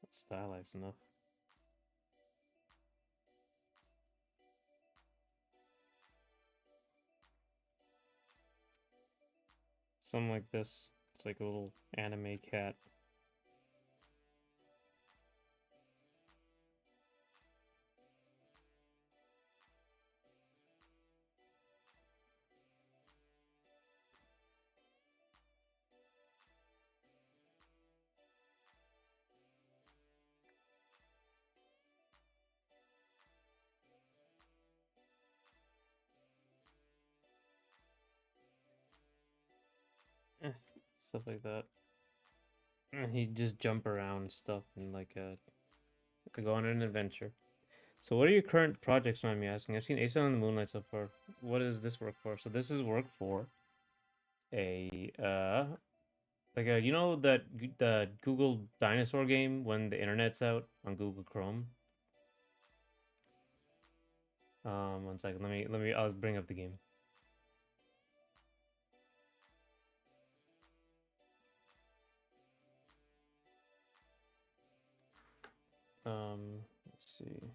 That's stylized enough. Something like this. It's like a little anime cat. Stuff like that. He'd just jump around stuff and like go on an adventure. So what are your current projects, mind me asking? I've seen Ace on the Moonlight so far. What does this work for? So this is work for a like a, you know that the Google dinosaur game when the internet's out on Google Chrome? 1 second. Let me I'll bring up the game. Let's see.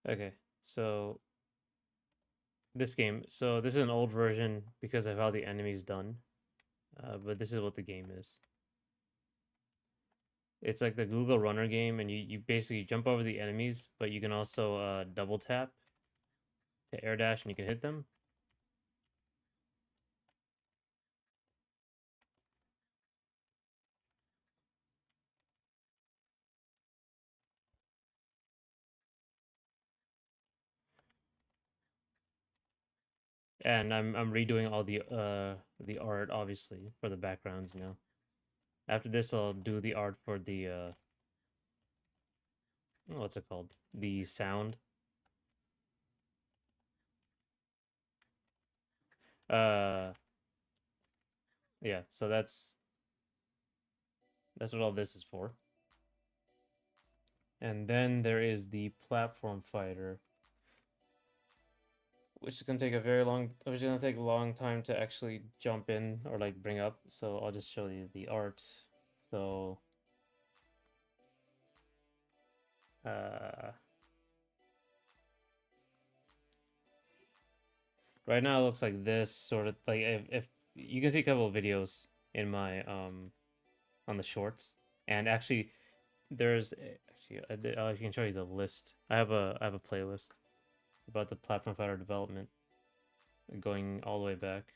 Okay, so this game. So this is an old version because of how the enemy's done. But this is what the game is. It's like the Google Runner game, and you basically jump over the enemies, but you can also double tap to air dash, and you can hit them. And I'm redoing all the art obviously for the backgrounds now. After this, I'll do the art for the what's it called? The sound. Uh, yeah. So that's what all this is for. And then there is the platform fighter, which is gonna take which is gonna take a long time to actually jump in or like bring up. So I'll just show you the art. So, uh, right now it looks like this sort of like if you can see a couple of videos in my on the shorts, and actually there's actually I can show you the list. I have a playlist about the platform fighter development going all the way back.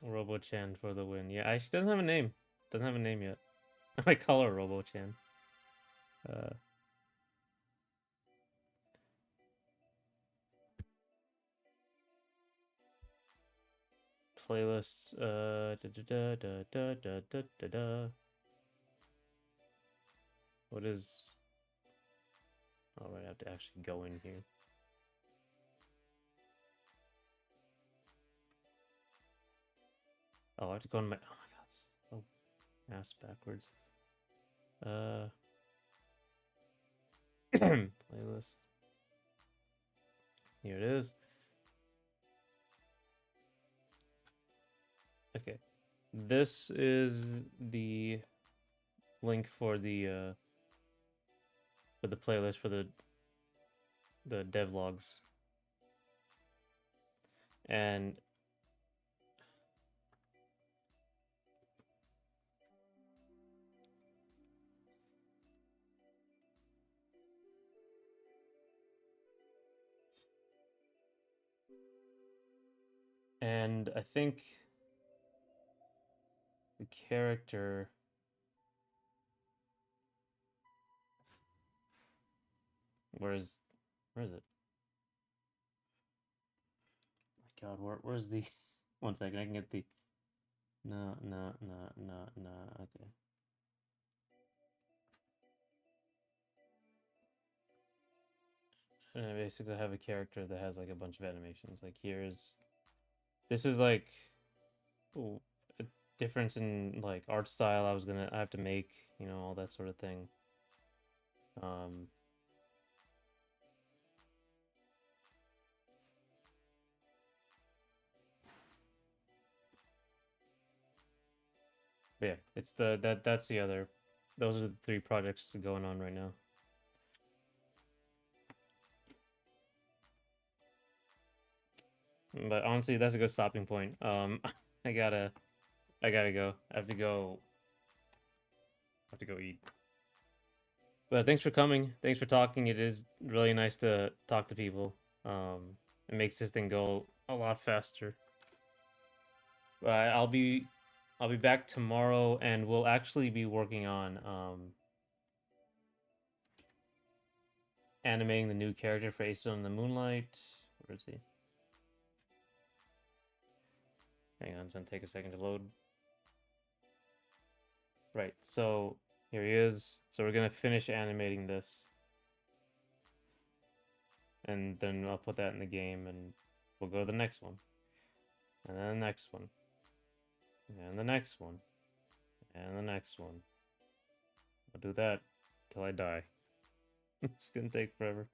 Robo-chan for the win. Yeah, she doesn't have a name. Doesn't have a name yet. I call her Robo-chan. Uh, Playlists. Da, da, da, da, da, da, da. What is? All right, I have to actually go in here. Oh, I have to go in my. Oh my god, so ass backwards. Playlist. Here it is. Okay, this is the link for the playlist for the devlogs, and And I think the character. Where's it? My God, where's the? One second, I can get the. No, no, no, no, no. Okay. And I basically have a character that has like a bunch of animations. Like this is like a difference in like art style. I have to make, all that sort of thing. Um, but yeah, it's that's the other. Those are the three projects going on right now. But honestly, that's a good stopping point. I gotta go. I have to go eat. But thanks for coming. Thanks for talking. It is really nice to talk to people. It makes this thing go a lot faster. I'll be back tomorrow, and we'll actually be working on animating the new character for Ace in the Moonlight. Where is he? Hang on, it's gonna take a second to load. Right, so here he is. So we're gonna finish animating this, and then I'll put that in the game, and we'll go to the next one, and then the next one, and the next one, and the next one. I'll do that till I die. It's gonna take forever.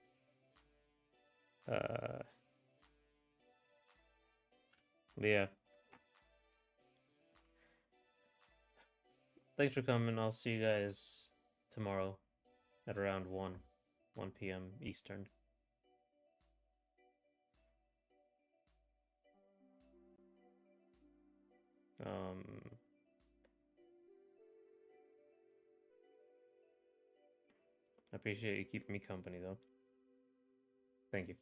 But yeah. Thanks for coming. I'll see you guys tomorrow at around 1 p.m. Eastern. I appreciate you keeping me company, though. Thank you.